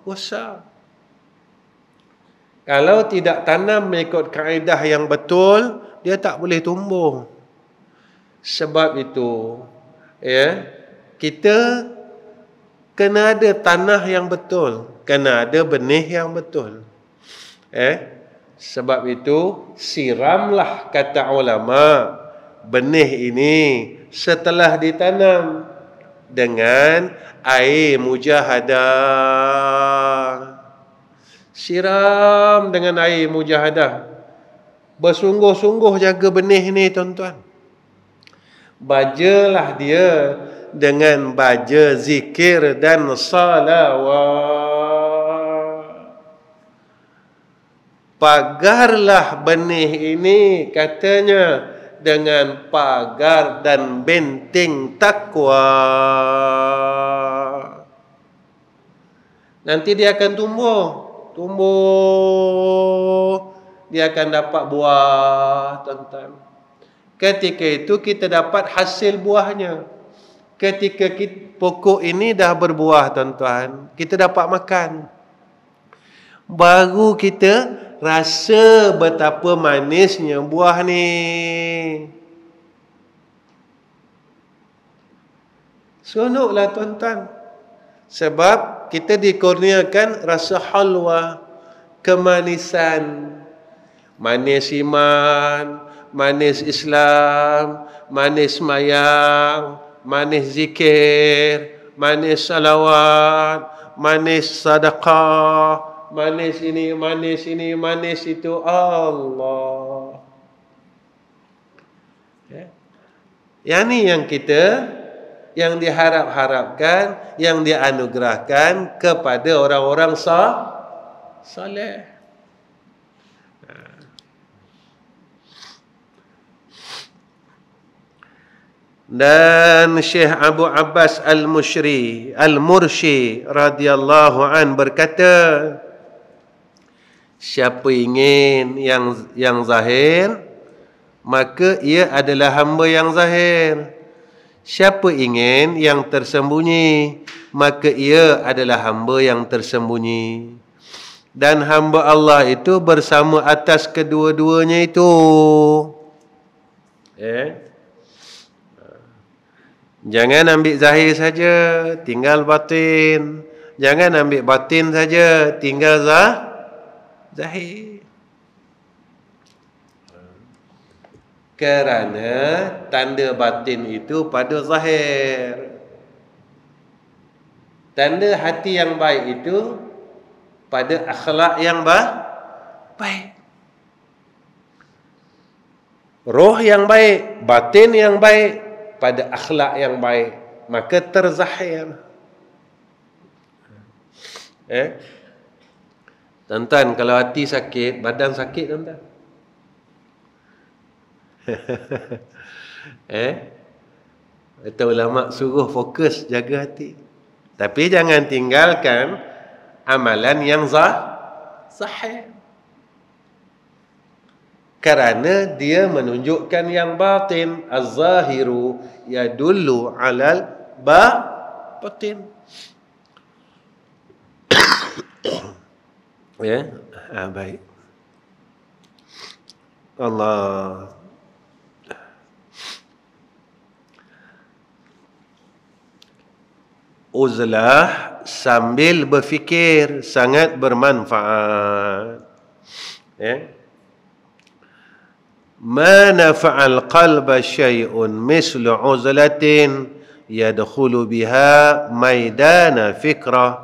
rosak. Kalau tidak tanam mengikut kaedah yang betul, dia tak boleh tumbuh. Sebab itu, kita kena ada tanah yang betul, kena ada benih yang betul. Sebab itu, siramlah, kata ulama, benih ini setelah ditanam dengan air mujahadah. Siram dengan air mujahadah. Bersungguh-sungguh jaga benih ni, tuan-tuan. Bajalah dia dengan baja zikir dan salawat. Pagarlah benih ini, katanya, dengan pagar dan benteng takwa. Nanti dia akan tumbuh, dia akan dapat buah, tuan-tuan. Ketika itu kita dapat hasil buahnya. Ketika pokok ini dah berbuah, tuan-tuan, kita dapat makan. Baru kita rasa betapa manisnya buah ni. Seronoklah, tuan-tuan. Sebab kita dikurniakan rasa halwa, kemanisan. Manis iman, manis Islam, manis mayang, manis zikir, manis salawat, manis sedekah, manis ini, manis itu. Allah. Yang ni yang diharap-harapkan, yang dianugerahkan kepada orang-orang saleh. Dan Syekh Abu Abbas Al-Mursi radhiyallahu an berkata, siapa ingin yang zahir, maka ia adalah hamba yang zahir. Siapa ingin yang tersembunyi, maka ia adalah hamba yang tersembunyi. Dan hamba Allah itu bersama atas kedua-duanya itu. Jangan ambil zahir saja, tinggal batin. Jangan ambil batin saja, tinggal zahir. Kerana tanda batin itu pada zahir. Tanda hati yang baik itu pada akhlak yang baik. Roh yang baik, batin yang baik, pada akhlak yang baik, maka terzahir. Tuan-tuan, kalau hati sakit, badan sakit, tuan-tuan. Kata ulama suruh fokus jaga hati. Tapi jangan tinggalkan amalan yang sahih. Kerana dia menunjukkan yang batin. Az-zahiru yadullu alal batin. Baik. Allah. Uzlah sambil berfikir sangat bermanfaat. Ma nafa'al qalba syai'un mislu uzlatin yadkhulu biha maidana fikrah.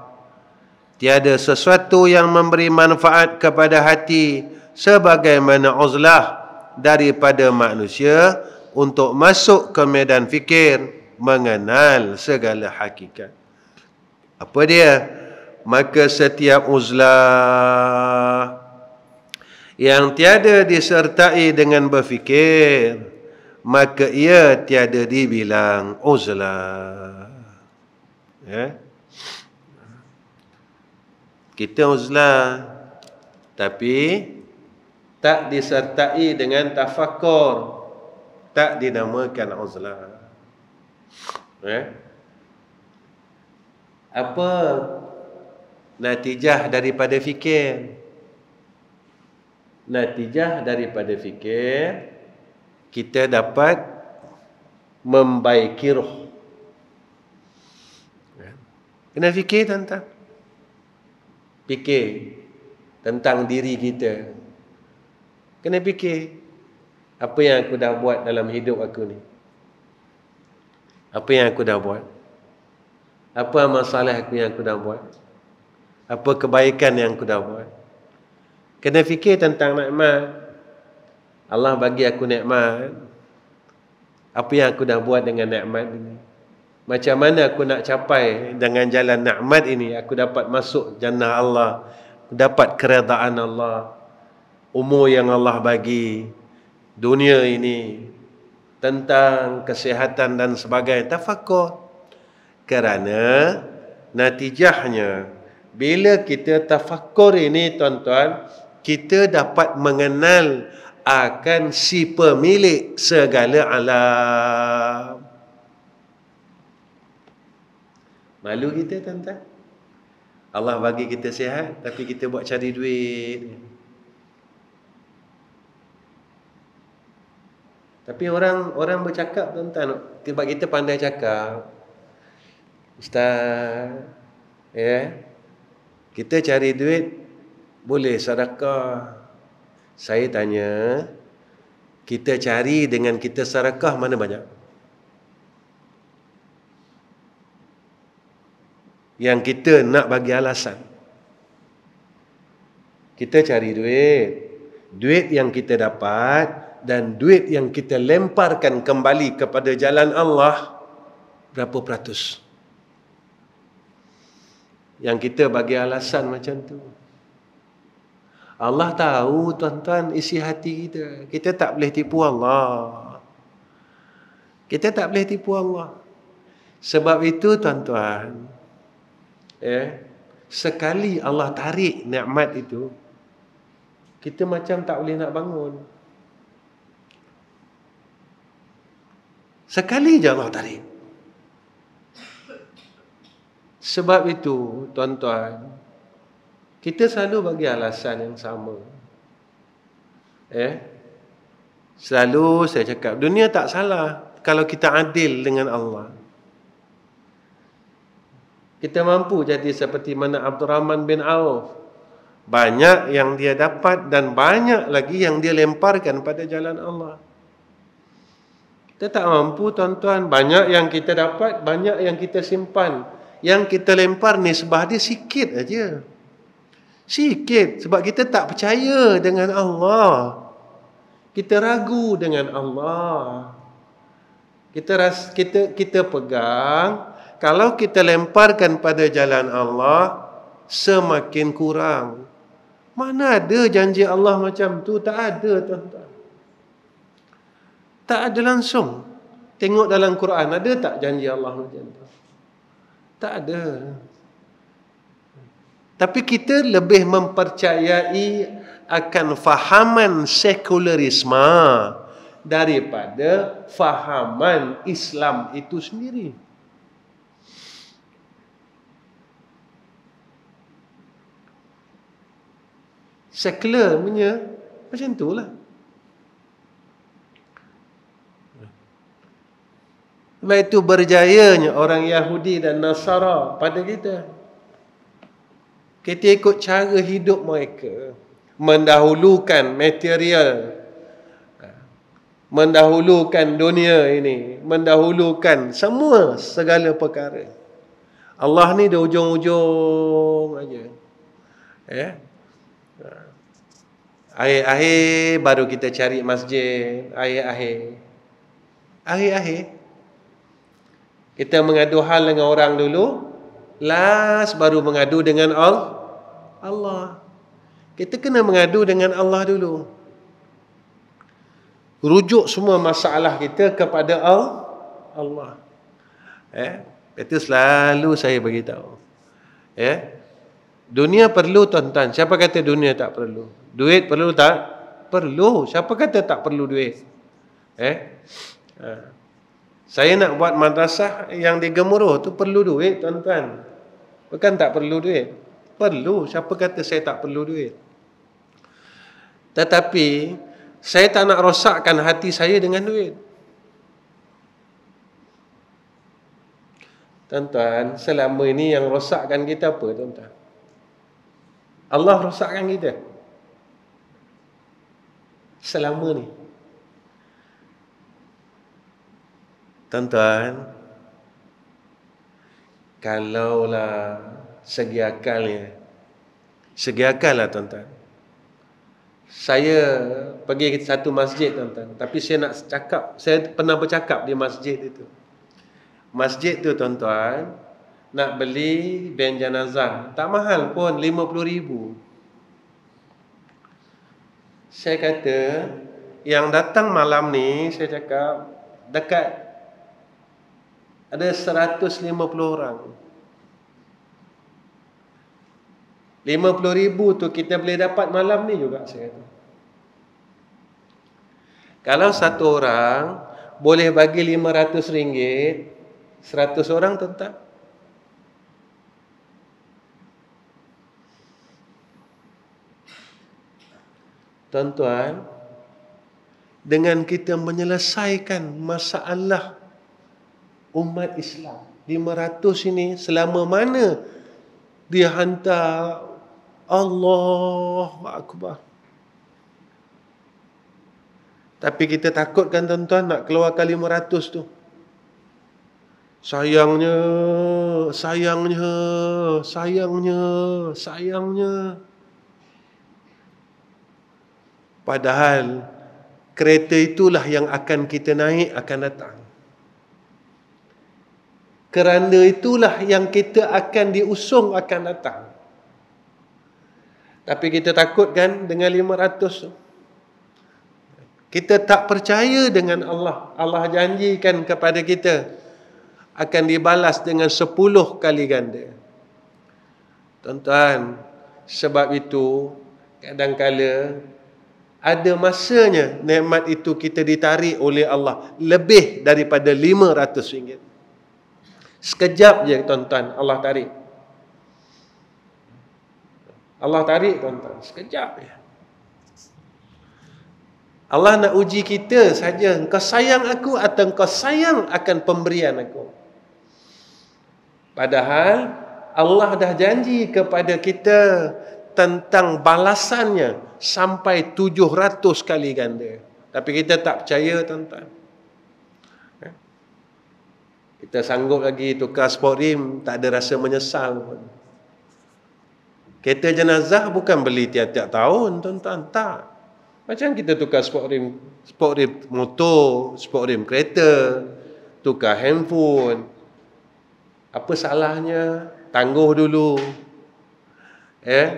Tiada sesuatu yang memberi manfaat kepada hati sebagaimana uzlah daripada manusia untuk masuk ke medan fikir, mengenal segala hakikat. Apa dia? Maka setiap uzlah yang tiada disertai dengan berfikir, maka ia tiada dibilang uzlah. Kita uzlah, tapi tak disertai dengan tafakur, tak dinamakan uzlah. Apa natijah daripada fikir? Natijah daripada fikir, kita dapat membaiki roh. Kena fikir tentang diri kita. Kena fikir, apa yang aku dah buat dalam hidup aku ni? Apa yang aku dah buat? Apa masalah aku yang aku dah buat? Apa kebaikan yang aku dah buat? Kena fikir tentang nikmat. Allah bagi aku nikmat. Apa yang aku dah buat dengan nikmat ini? Macam mana aku nak capai dengan jalan nikmat ini? Aku dapat masuk jannah Allah. Aku dapat keredaan Allah. Umur yang Allah bagi. Dunia ini. Tentang kesihatan dan sebagainya. Tafakur. Kerana natijahnya, bila kita tafakur ini tuan-tuan, kita dapat mengenal akan si pemilik segala alam. Malu kita tuan-tuan. Allah bagi kita sihat, tapi kita buat cari duit. Tapi orang bercakap tuan-tuan, sebab kita pandai cakap, Ustaz, kita cari duit, boleh sedekah. Saya tanya, kita cari dengan kita sedekah mana banyak? Yang kita nak bagi alasan. Kita cari duit yang kita dapat dan duit yang kita lemparkan kembali kepada jalan Allah, berapa peratus? Yang kita bagi alasan macam tu. Allah tahu tuan-tuan isi hati kita. Kita tak boleh tipu Allah. Kita tak boleh tipu Allah. Sebab itu tuan-tuan, sekali Allah tarik nikmat itu, kita macam tak boleh nak bangun. Sekali je Allah tarik. Sebab itu tuan-tuan, kita selalu bagi alasan yang sama. Selalu saya cakap, dunia tak salah kalau kita adil dengan Allah. Kita mampu jadi seperti mana Abdul Rahman bin Auf. Banyak yang dia dapat dan banyak lagi yang dia lemparkan pada jalan Allah. Kita tak mampu tuan-tuan. Banyak yang kita dapat, banyak yang kita simpan. Yang kita lempar nisbah dia sikit aja. Sikit. Sebab kita tak percaya dengan Allah. Kita ragu dengan Allah. Kita pegang, kalau kita lemparkan pada jalan Allah, semakin kurang. Mana ada janji Allah macam tu? Tak ada tuan-tuan. Tak ada langsung. Tengok dalam Quran, ada tak janji Allah macam tu? Tak ada. Tapi kita lebih mempercayai akan fahaman sekularisme daripada fahaman Islam itu sendiri. Sekular punya macam itulah. Sebab itu berjayanya orang Yahudi dan Nasara pada kita. Kita ikut cara hidup mereka. Mendahulukan material. Mendahulukan dunia ini. Mendahulukan semua segala perkara. Allah ni di ujung-ujung aja. Akhir-akhir baru kita cari masjid. Akhir-akhir kita mengadu hal dengan orang dulu, last baru mengadu dengan Allah. Kita kena mengadu dengan Allah dulu. Rujuk semua masalah kita kepada Allah. Itu selalu saya beritahu. Dunia perlu tuan-tuan. Siapa kata dunia tak perlu? Duit perlu tak? Perlu. Siapa kata tak perlu duit? Saya nak buat madrasah yang di Gemuruh tu perlu duit tuan-tuan. Bukan tak perlu duit. Perlu. Siapa kata saya tak perlu duit? Tetapi saya tak nak rosakkan hati saya dengan duit. Tuan-tuan, selama ini yang rosakkan kita apa, tuan-tuan? Allah rosakkan kita. Selama ni. Tuan-tuan, kalaulah segi akalnya, segi akal lah tuan-tuan. Saya pergi ke satu masjid tuan-tuan, tapi saya nak cakap, saya pernah bercakap di masjid itu. Masjid tu tuan-tuan, nak beli ben jenazah, tak mahal pun, 50,000. Saya kata, yang datang malam ni, saya cakap, dekat ada 150 orang. 50,000 tu kita boleh dapat malam ni juga, saya kata. Kalau satu orang boleh bagi RM500, 100 orang, tuan-tuan. Tuan-tuan, dengan kita menyelesaikan masalah umat Islam 500 ini, selama mana dia hantar Allahu Akbar. Tapi kita takutkan tuan-tuan nak keluarkan 500 tu. Sayangnya. Padahal kereta itulah yang akan kita naik akan datang. Kerana itulah yang kita akan diusung akan datang. Tapi kita takutkan dengan 500 tu. Kita tak percaya dengan Allah. Allah janjikan kepada kita akan dibalas dengan 10 kali ganda. Tuan-tuan, sebab itu kadang-kala ada masanya nikmat itu kita ditarik oleh Allah lebih daripada RM500. Sekejap je tuan-tuan Allah tarik. Allah tarik tuan-tuan, sekejap je. Allah nak uji kita saja. Engkau sayang aku atau engkau sayang akan pemberian aku? Padahal Allah dah janji kepada kita tentang balasannya sampai 700 kali ganda. Tapi kita tak percaya tuan-tuan. Kita sanggup lagi tukar sport rim, tak ada rasa menyesal pun. Kereta jenazah bukan beli tiap-tiap tahun tuan-tuan, tak. Macam kita tukar sport rim motor, sport rim kereta, tukar handphone. Apa salahnya? Tangguh dulu.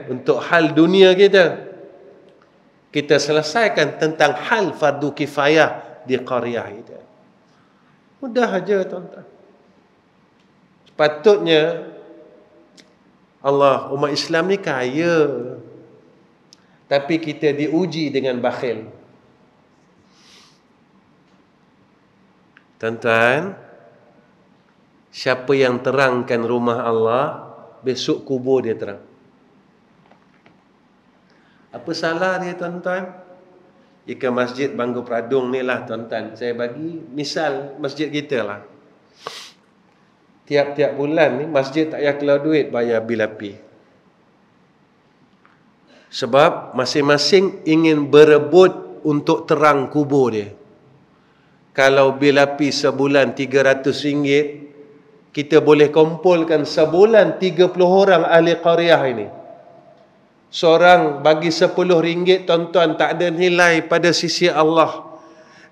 Untuk hal dunia kita. Kita selesaikan tentang hal fardu kifayah di qaryah kita. Mudah aja tuan-tuan. Sepatutnya Allah, umat Islam ni kaya. Tapi kita diuji dengan bakhil. Tuan-tuan, siapa yang terangkan rumah Allah, besok kubur dia terang. Apa salah dia tuan-tuan? Jika masjid Bangku Pradung ni lah tuan-tuan, saya bagi misal masjid kita lah. Tiap-tiap bulan ni masjid tak payah keluar duit bayar bil api. Sebab masing-masing ingin berebut untuk terang kubur dia. Kalau bil api sebulan RM300, kita boleh kumpulkan sebulan 30 orang ahli qaryah ini. Seorang bagi RM10, tuan-tuan, tak ada nilai pada sisi Allah.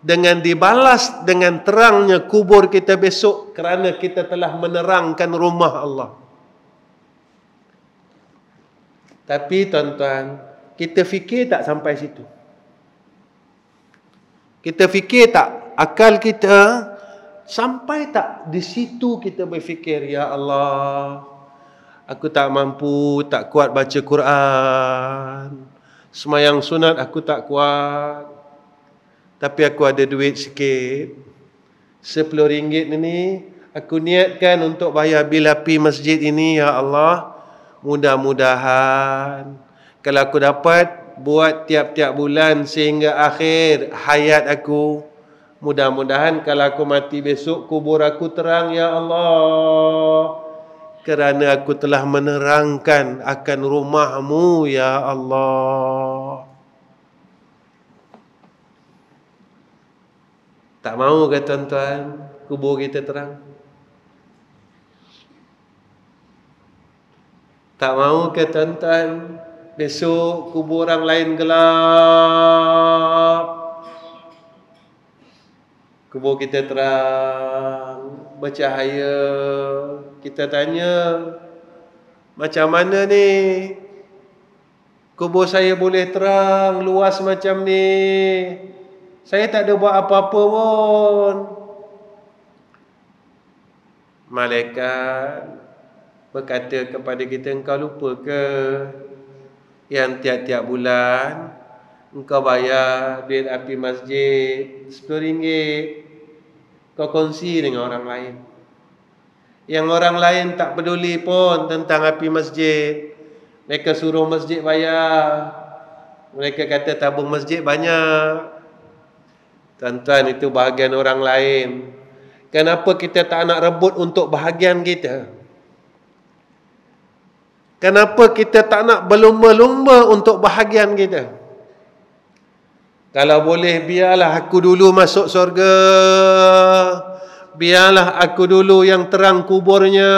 Dengan dibalas dengan terangnya kubur kita besok, kerana kita telah menerangkan rumah Allah. Tapi tuan-tuan, kita fikir tak sampai situ? Kita fikir tak? Akal kita sampai tak di situ kita berfikir, ya Allah, aku tak mampu, tak kuat baca Quran. Semayang sunat aku tak kuat. Tapi aku ada duit sikit. RM10 ni Aku niatkan untuk bayar bil api masjid ini, ya Allah. Mudah-mudahan kalau aku dapat buat tiap-tiap bulan sehingga akhir hayat aku, mudah-mudahan kalau aku mati besok kubur aku terang, ya Allah. Kerana aku telah menerangkan akan rumahmu, ya Allah. Tak mahu ke tuan-tuan kubur kita terang? Tak mahu ke tuan-tuan besok kubur orang lain gelap, kubur kita terang, bercahaya? Kita tanya, macam mana ni kubur saya boleh terang, luas macam ni? Saya tak ada buat apa-apa pun. Malaikat berkata kepada kita, engkau lupa ke yang tiap-tiap bulan engkau bayar bil api masjid RM10, kau kongsi dengan orang lain. Yang orang lain tak peduli pun tentang api masjid. Mereka suruh masjid bayar. Mereka kata tabung masjid banyak. Tuan-tuan, itu bahagian orang lain. Kenapa kita tak nak rebut untuk bahagian kita? Kenapa kita tak nak berlumba-lumba untuk bahagian kita? Kalau boleh, biarlah aku dulu masuk surga. Biarlah aku dulu yang terang kuburnya.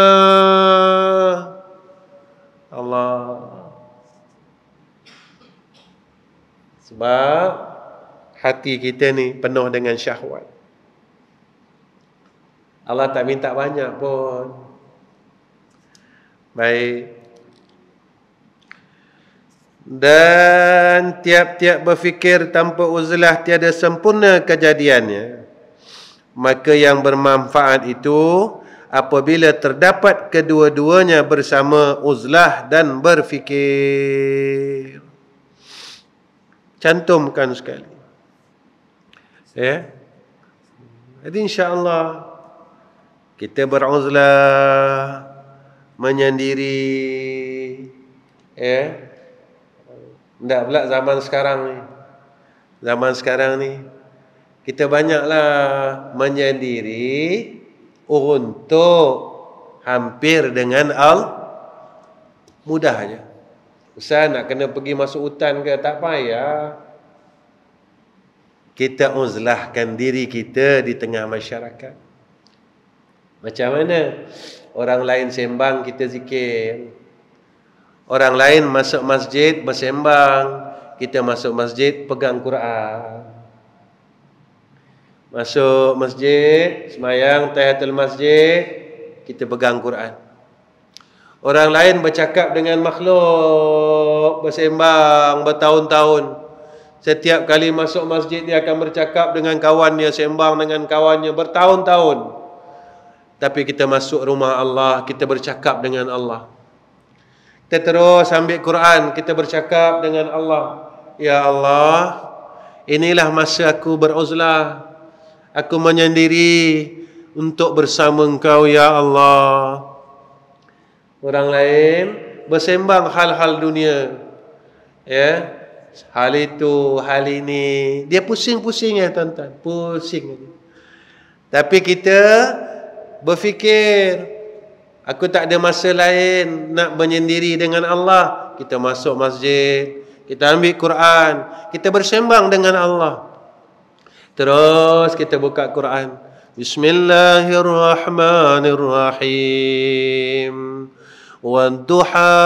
Allah. Sebab hati kita ni penuh dengan syahwat. Allah tak minta banyak pun. Baik. Dan tiap-tiap berfikir tanpa uzlah tiada sempurna kejadiannya. Maka yang bermanfaat itu apabila terdapat kedua-duanya bersama uzlah dan berfikir. Cantumkan sekali. Ya. Jadi insya-Allah kita beruzlah, menyendiri, ya. Tak pula zaman sekarang ni. Zaman sekarang ni kita banyaklah menyendiri untuk hampir dengan mudah aja. Ustaz nak kena pergi masuk hutan ke, tak payah. Kita uzlahkan diri kita di tengah masyarakat. Macam mana? Orang lain sembang, kita zikir. Orang lain masuk masjid bersembang, kita masuk masjid pegang Quran. Masuk masjid, semayang tahiyatul masjid, kita pegang Quran. Orang lain bercakap dengan makhluk, bersembang bertahun-tahun. Setiap kali masuk masjid dia akan bercakap dengan kawannya, sembang dengan kawannya bertahun-tahun. Tapi kita masuk rumah Allah, kita bercakap dengan Allah. Kita terus ambil Quran, kita bercakap dengan Allah. Ya Allah, inilah masa aku beruzlah. Aku menyendiri untuk bersama Engkau, ya Allah. Orang lain bersembang hal-hal dunia. Ya. Hal itu, hal ini. Dia pusing-pusing ya tuan-tuan. Pusing. Tapi kita berfikir, aku tak ada masa lain nak menyendiri dengan Allah. Kita masuk masjid, kita ambil Quran, kita bersembang dengan Allah. Terus kita buka Quran. Bismillahirrahmanirrahim. Wadduha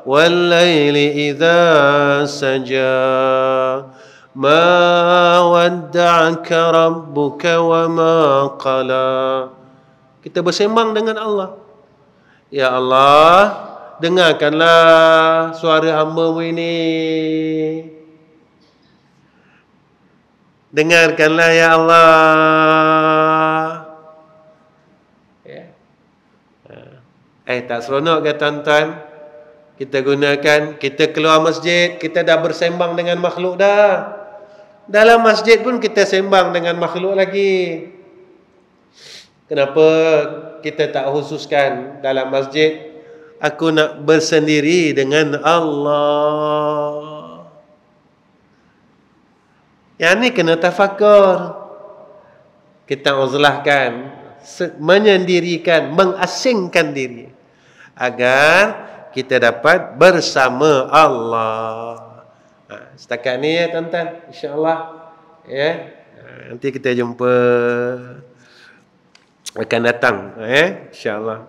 wal-laili idza saja. Ma wadda'aka rabbuka wa ma qala. Kita bersembang dengan Allah. Ya Allah, dengarkanlah suara hamba-Mu ini. Dengarkanlah ya Allah. Ya. Tak seronok ke tuan-tuan? Kita gunakan, kita keluar masjid, kita dah bersembang dengan makhluk dah. Dalam masjid pun kita sembang dengan makhluk lagi. Kenapa kita tak khususkan dalam masjid, aku nak bersendiri dengan Allah. Yang ni kena tafakur. Kita uzlahkan, menyendirikan, mengasingkan diri, agar kita dapat bersama Allah. Setakat ni ya tuan-tuan, insya-Allah ya. Nanti kita jumpa akan datang insya-Allah.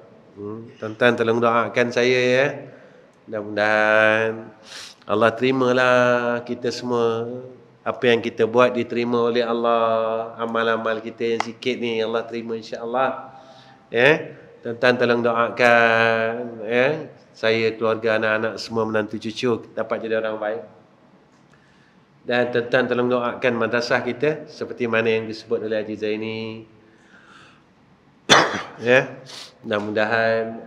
Tuan-tuan tolong doakan saya ya. Mudah-mudahan Allah terimalah kita semua. Apa yang kita buat diterima oleh Allah. Amal-amal kita yang sikit ni Allah terima insya-Allah. Ya. Tuan-tuan tolong doakan ya. Saya, keluarga, anak-anak semua, menantu cucu dapat jadi orang baik. Dan tuan-tuan tolong doakan madrasah kita seperti mana yang disebut oleh Haji Zaini. Ya. Mudah-mudahan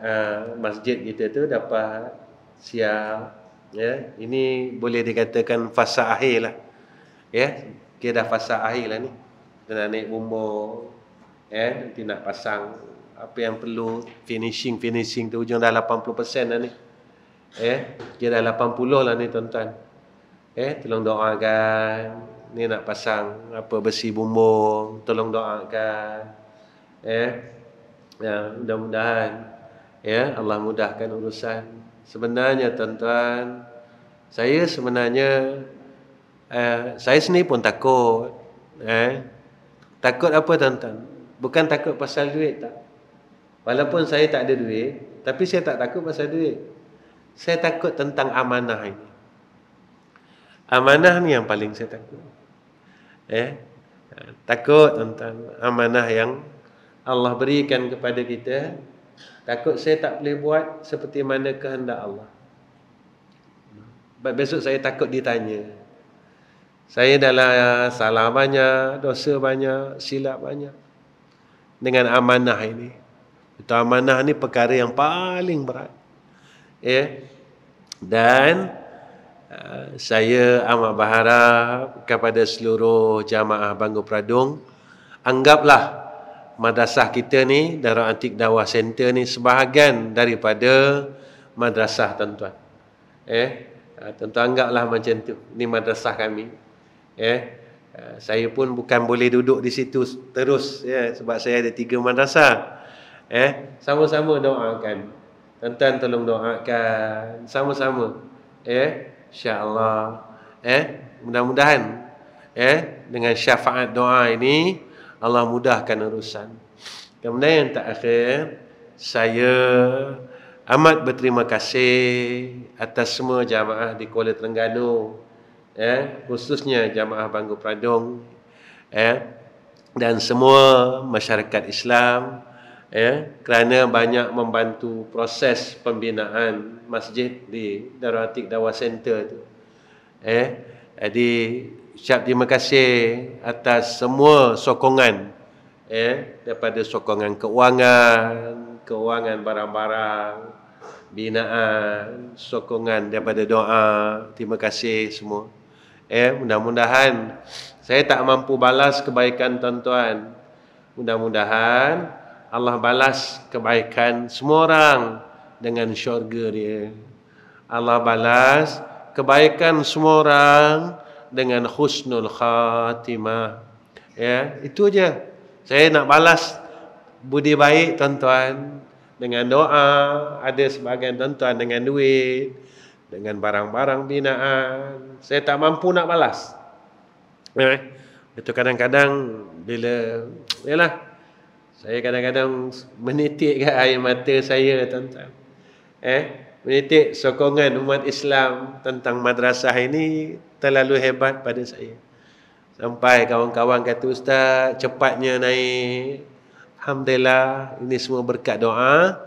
masjid kita tu dapat siap. Ya. Ini boleh dikatakan fasa akhir lah. Ya, kita dah fasa akhir lah ni. Kita nak naik umur. Nanti nak pasang apa yang perlu, finishing tu hujung dah 80% dah ni. Kita dah 80 lah ni tuan-tuan. Tolong doakan. Ni nak pasang apa besi bumbung, tolong doakan. Ya, mudah-mudahan Allah mudahkan urusan. Sebenarnya tuan-tuan, saya sendiri pun takut. Takut apa tuan-tuan? Bukan takut pasal duit tak. Walaupun saya tak ada duit, tapi saya tak takut pasal duit. Saya takut tentang amanah ini. Amanah ni yang paling saya takut. Takut tentang amanah yang Allah berikan kepada kita. Takut saya tak boleh buat seperti mana kehendak Allah. Besok saya takut ditanya. Saya dah salah banyak, dosa banyak, silap banyak dengan amanah ini. Itu amanah ni perkara yang paling berat. Dan saya amat berharap kepada seluruh jamaah Bangor Pradong, anggaplah madrasah kita ni, Darul Atik Dawah Center ni sebahagian daripada madrasah tuan-tuan. Tuan-tuan anggaplah macam tu. Ni madrasah kami. Saya pun bukan boleh duduk di situ terus sebab saya ada 3 madrasah. Sama-sama doakan. Tuan-tuan tolong doakan sama-sama. Insya-Allah. Mudah-mudahan dengan syafaat doa ini Allah mudahkan urusan. Kemudian yang terakhir, saya amat berterima kasih atas semua jamaah di Kuala Terengganu. Khususnya jamaah Bangor Pradong, dan semua masyarakat Islam, kerana banyak membantu proses pembinaan masjid di Darul Atik Dawah Center tu. Jadi ucap terima kasih atas semua sokongan, daripada sokongan kewangan barang-barang, binaan, sokongan daripada doa. Terima kasih semua. Mudah-mudahan saya tak mampu balas kebaikan tuan-tuan. Mudah-mudahan Allah balas kebaikan semua orang dengan syurga dia. Allah balas kebaikan semua orang dengan husnul khatimah. Itu aja. Saya nak balas budi baik tuan-tuan dengan doa. Ada sebahagian tuan-tuan dengan duit, dengan barang-barang binaan. Saya tak mampu nak balas. Itu kadang-kadang bila saya kadang-kadang menitik air mata saya tuan-tuan. Menitik sokongan umat Islam tentang madrasah ini terlalu hebat pada saya. Sampai kawan-kawan kata, ustaz, cepatnya naik. Alhamdulillah, ini semua berkat doa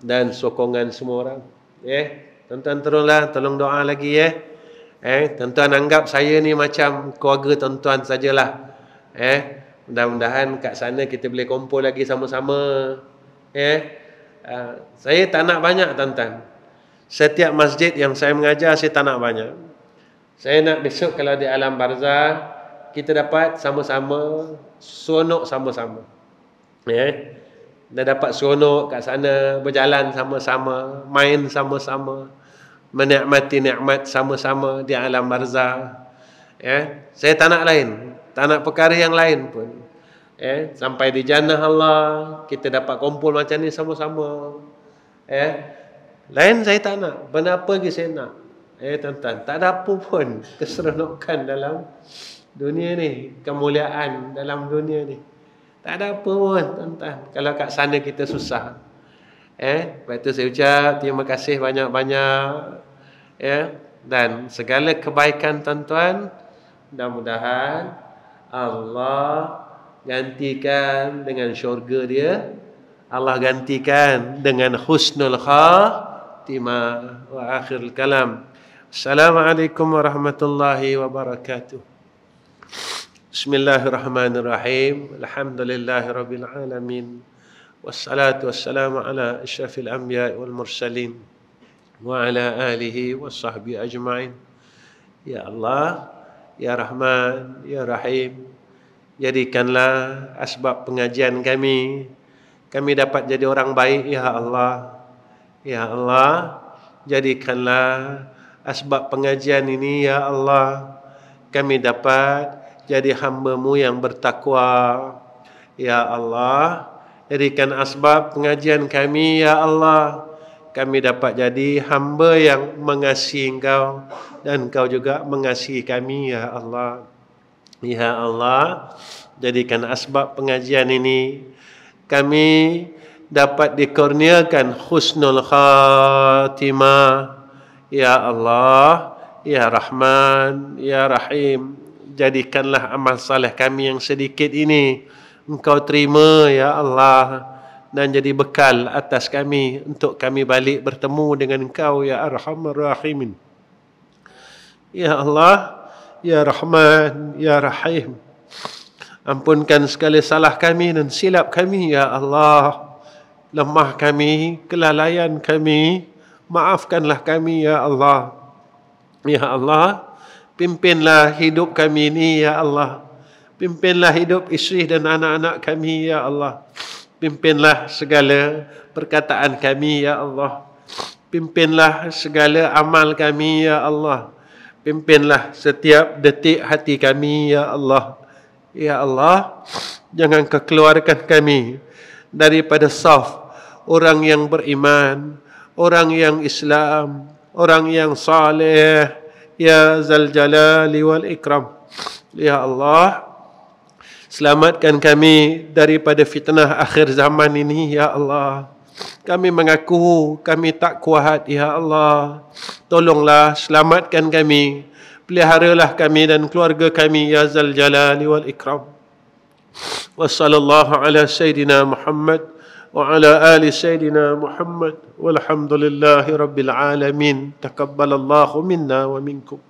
dan sokongan semua orang. Tuan-tuan teruslah, tolong doa lagi tuan-tuan anggap saya ni macam keluarga tuan-tuan sajalah. Mudah-mudahan kat sana kita boleh kumpul lagi sama-sama. Saya tak nak banyak tuan-tuan. Setiap masjid yang saya mengajar, saya tak nak banyak. Saya nak besok kalau di alam barzah, kita dapat sama-sama, sonok sama-sama. Dah dapat seronok kat sana, berjalan sama-sama, main sama-sama, menikmati nikmat sama-sama di alam barzah. Saya tak nak lain, tak nak perkara yang lain pun. Sampai di jannah Allah, kita dapat kumpul macam ni sama-sama. Lain saya tak nak, benda apa lagi saya nak? Tuan-tuan, tak ada apa pun keseronokan dalam dunia ni, kemuliaan dalam dunia ni. Tak ada apa pun, tuan-tuan, kalau kat sana kita susah. Lepas tu saya ucap terima kasih banyak-banyak. Dan segala kebaikan tuan-tuan, mudah-mudahan Allah gantikan dengan syurga dia. Allah gantikan dengan husnul khatimah. Wa akhirul kalam. Assalamualaikum warahmatullahi wabarakatuh. Bismillahirrahmanirrahim. Alhamdulillahirabbil alamin. Wassalatu wassalamu ala asyrafil anbiya'i wal mursalin wa ala alihi washabbihi ajma'in. Ya Allah, ya Rahman, ya Rahim, jadikanlah asbab pengajian kami dapat jadi orang baik, ya Allah. Ya Allah, jadikanlah asbab pengajian ini, ya Allah, kami dapat jadi hamba-Mu yang bertakwa. Ya Allah, jadikan asbab pengajian kami, ya Allah, kami dapat jadi hamba yang mengasihi Engkau dan Engkau juga mengasihi kami, ya Allah. Ya Allah, jadikan asbab pengajian ini kami dapat dikurniakan husnul khatimah. Ya Allah, ya Rahman, ya Rahim, jadikanlah amal saleh kami yang sedikit ini Engkau terima, ya Allah, dan jadi bekal atas kami untuk kami balik bertemu dengan Engkau, ya Arhamar Rahimin. Ya Allah, ya Rahman, ya Rahim, ampunkan segala salah kami dan silap kami, ya Allah. Lemah kami, kelalaian kami, maafkanlah kami, ya Allah. Ya Allah, pimpinlah hidup kami ini, ya Allah. Pimpinlah hidup isteri dan anak-anak kami, ya Allah. Pimpinlah segala perkataan kami, ya Allah. Pimpinlah segala amal kami, ya Allah. Pimpinlah setiap detik hati kami, ya Allah. Ya Allah, jangan kekeluarkan kami daripada saf orang yang beriman, orang yang Islam, orang yang saleh, ya Zal Jalali wal Ikram. Ya Allah, selamatkan kami daripada fitnah akhir zaman ini, ya Allah. Kami mengaku kami tak kuat, ya Allah. Tolonglah selamatkan kami. Peliharalah kami dan keluarga kami, ya Zal Jalali wal Ikram. Wa sallallahu ala Sayyidina Muhammad wa ala ali Sayyidina Muhammad walhamdulillahi rabbil alamin. Taqabbalallahu minna wa minkum.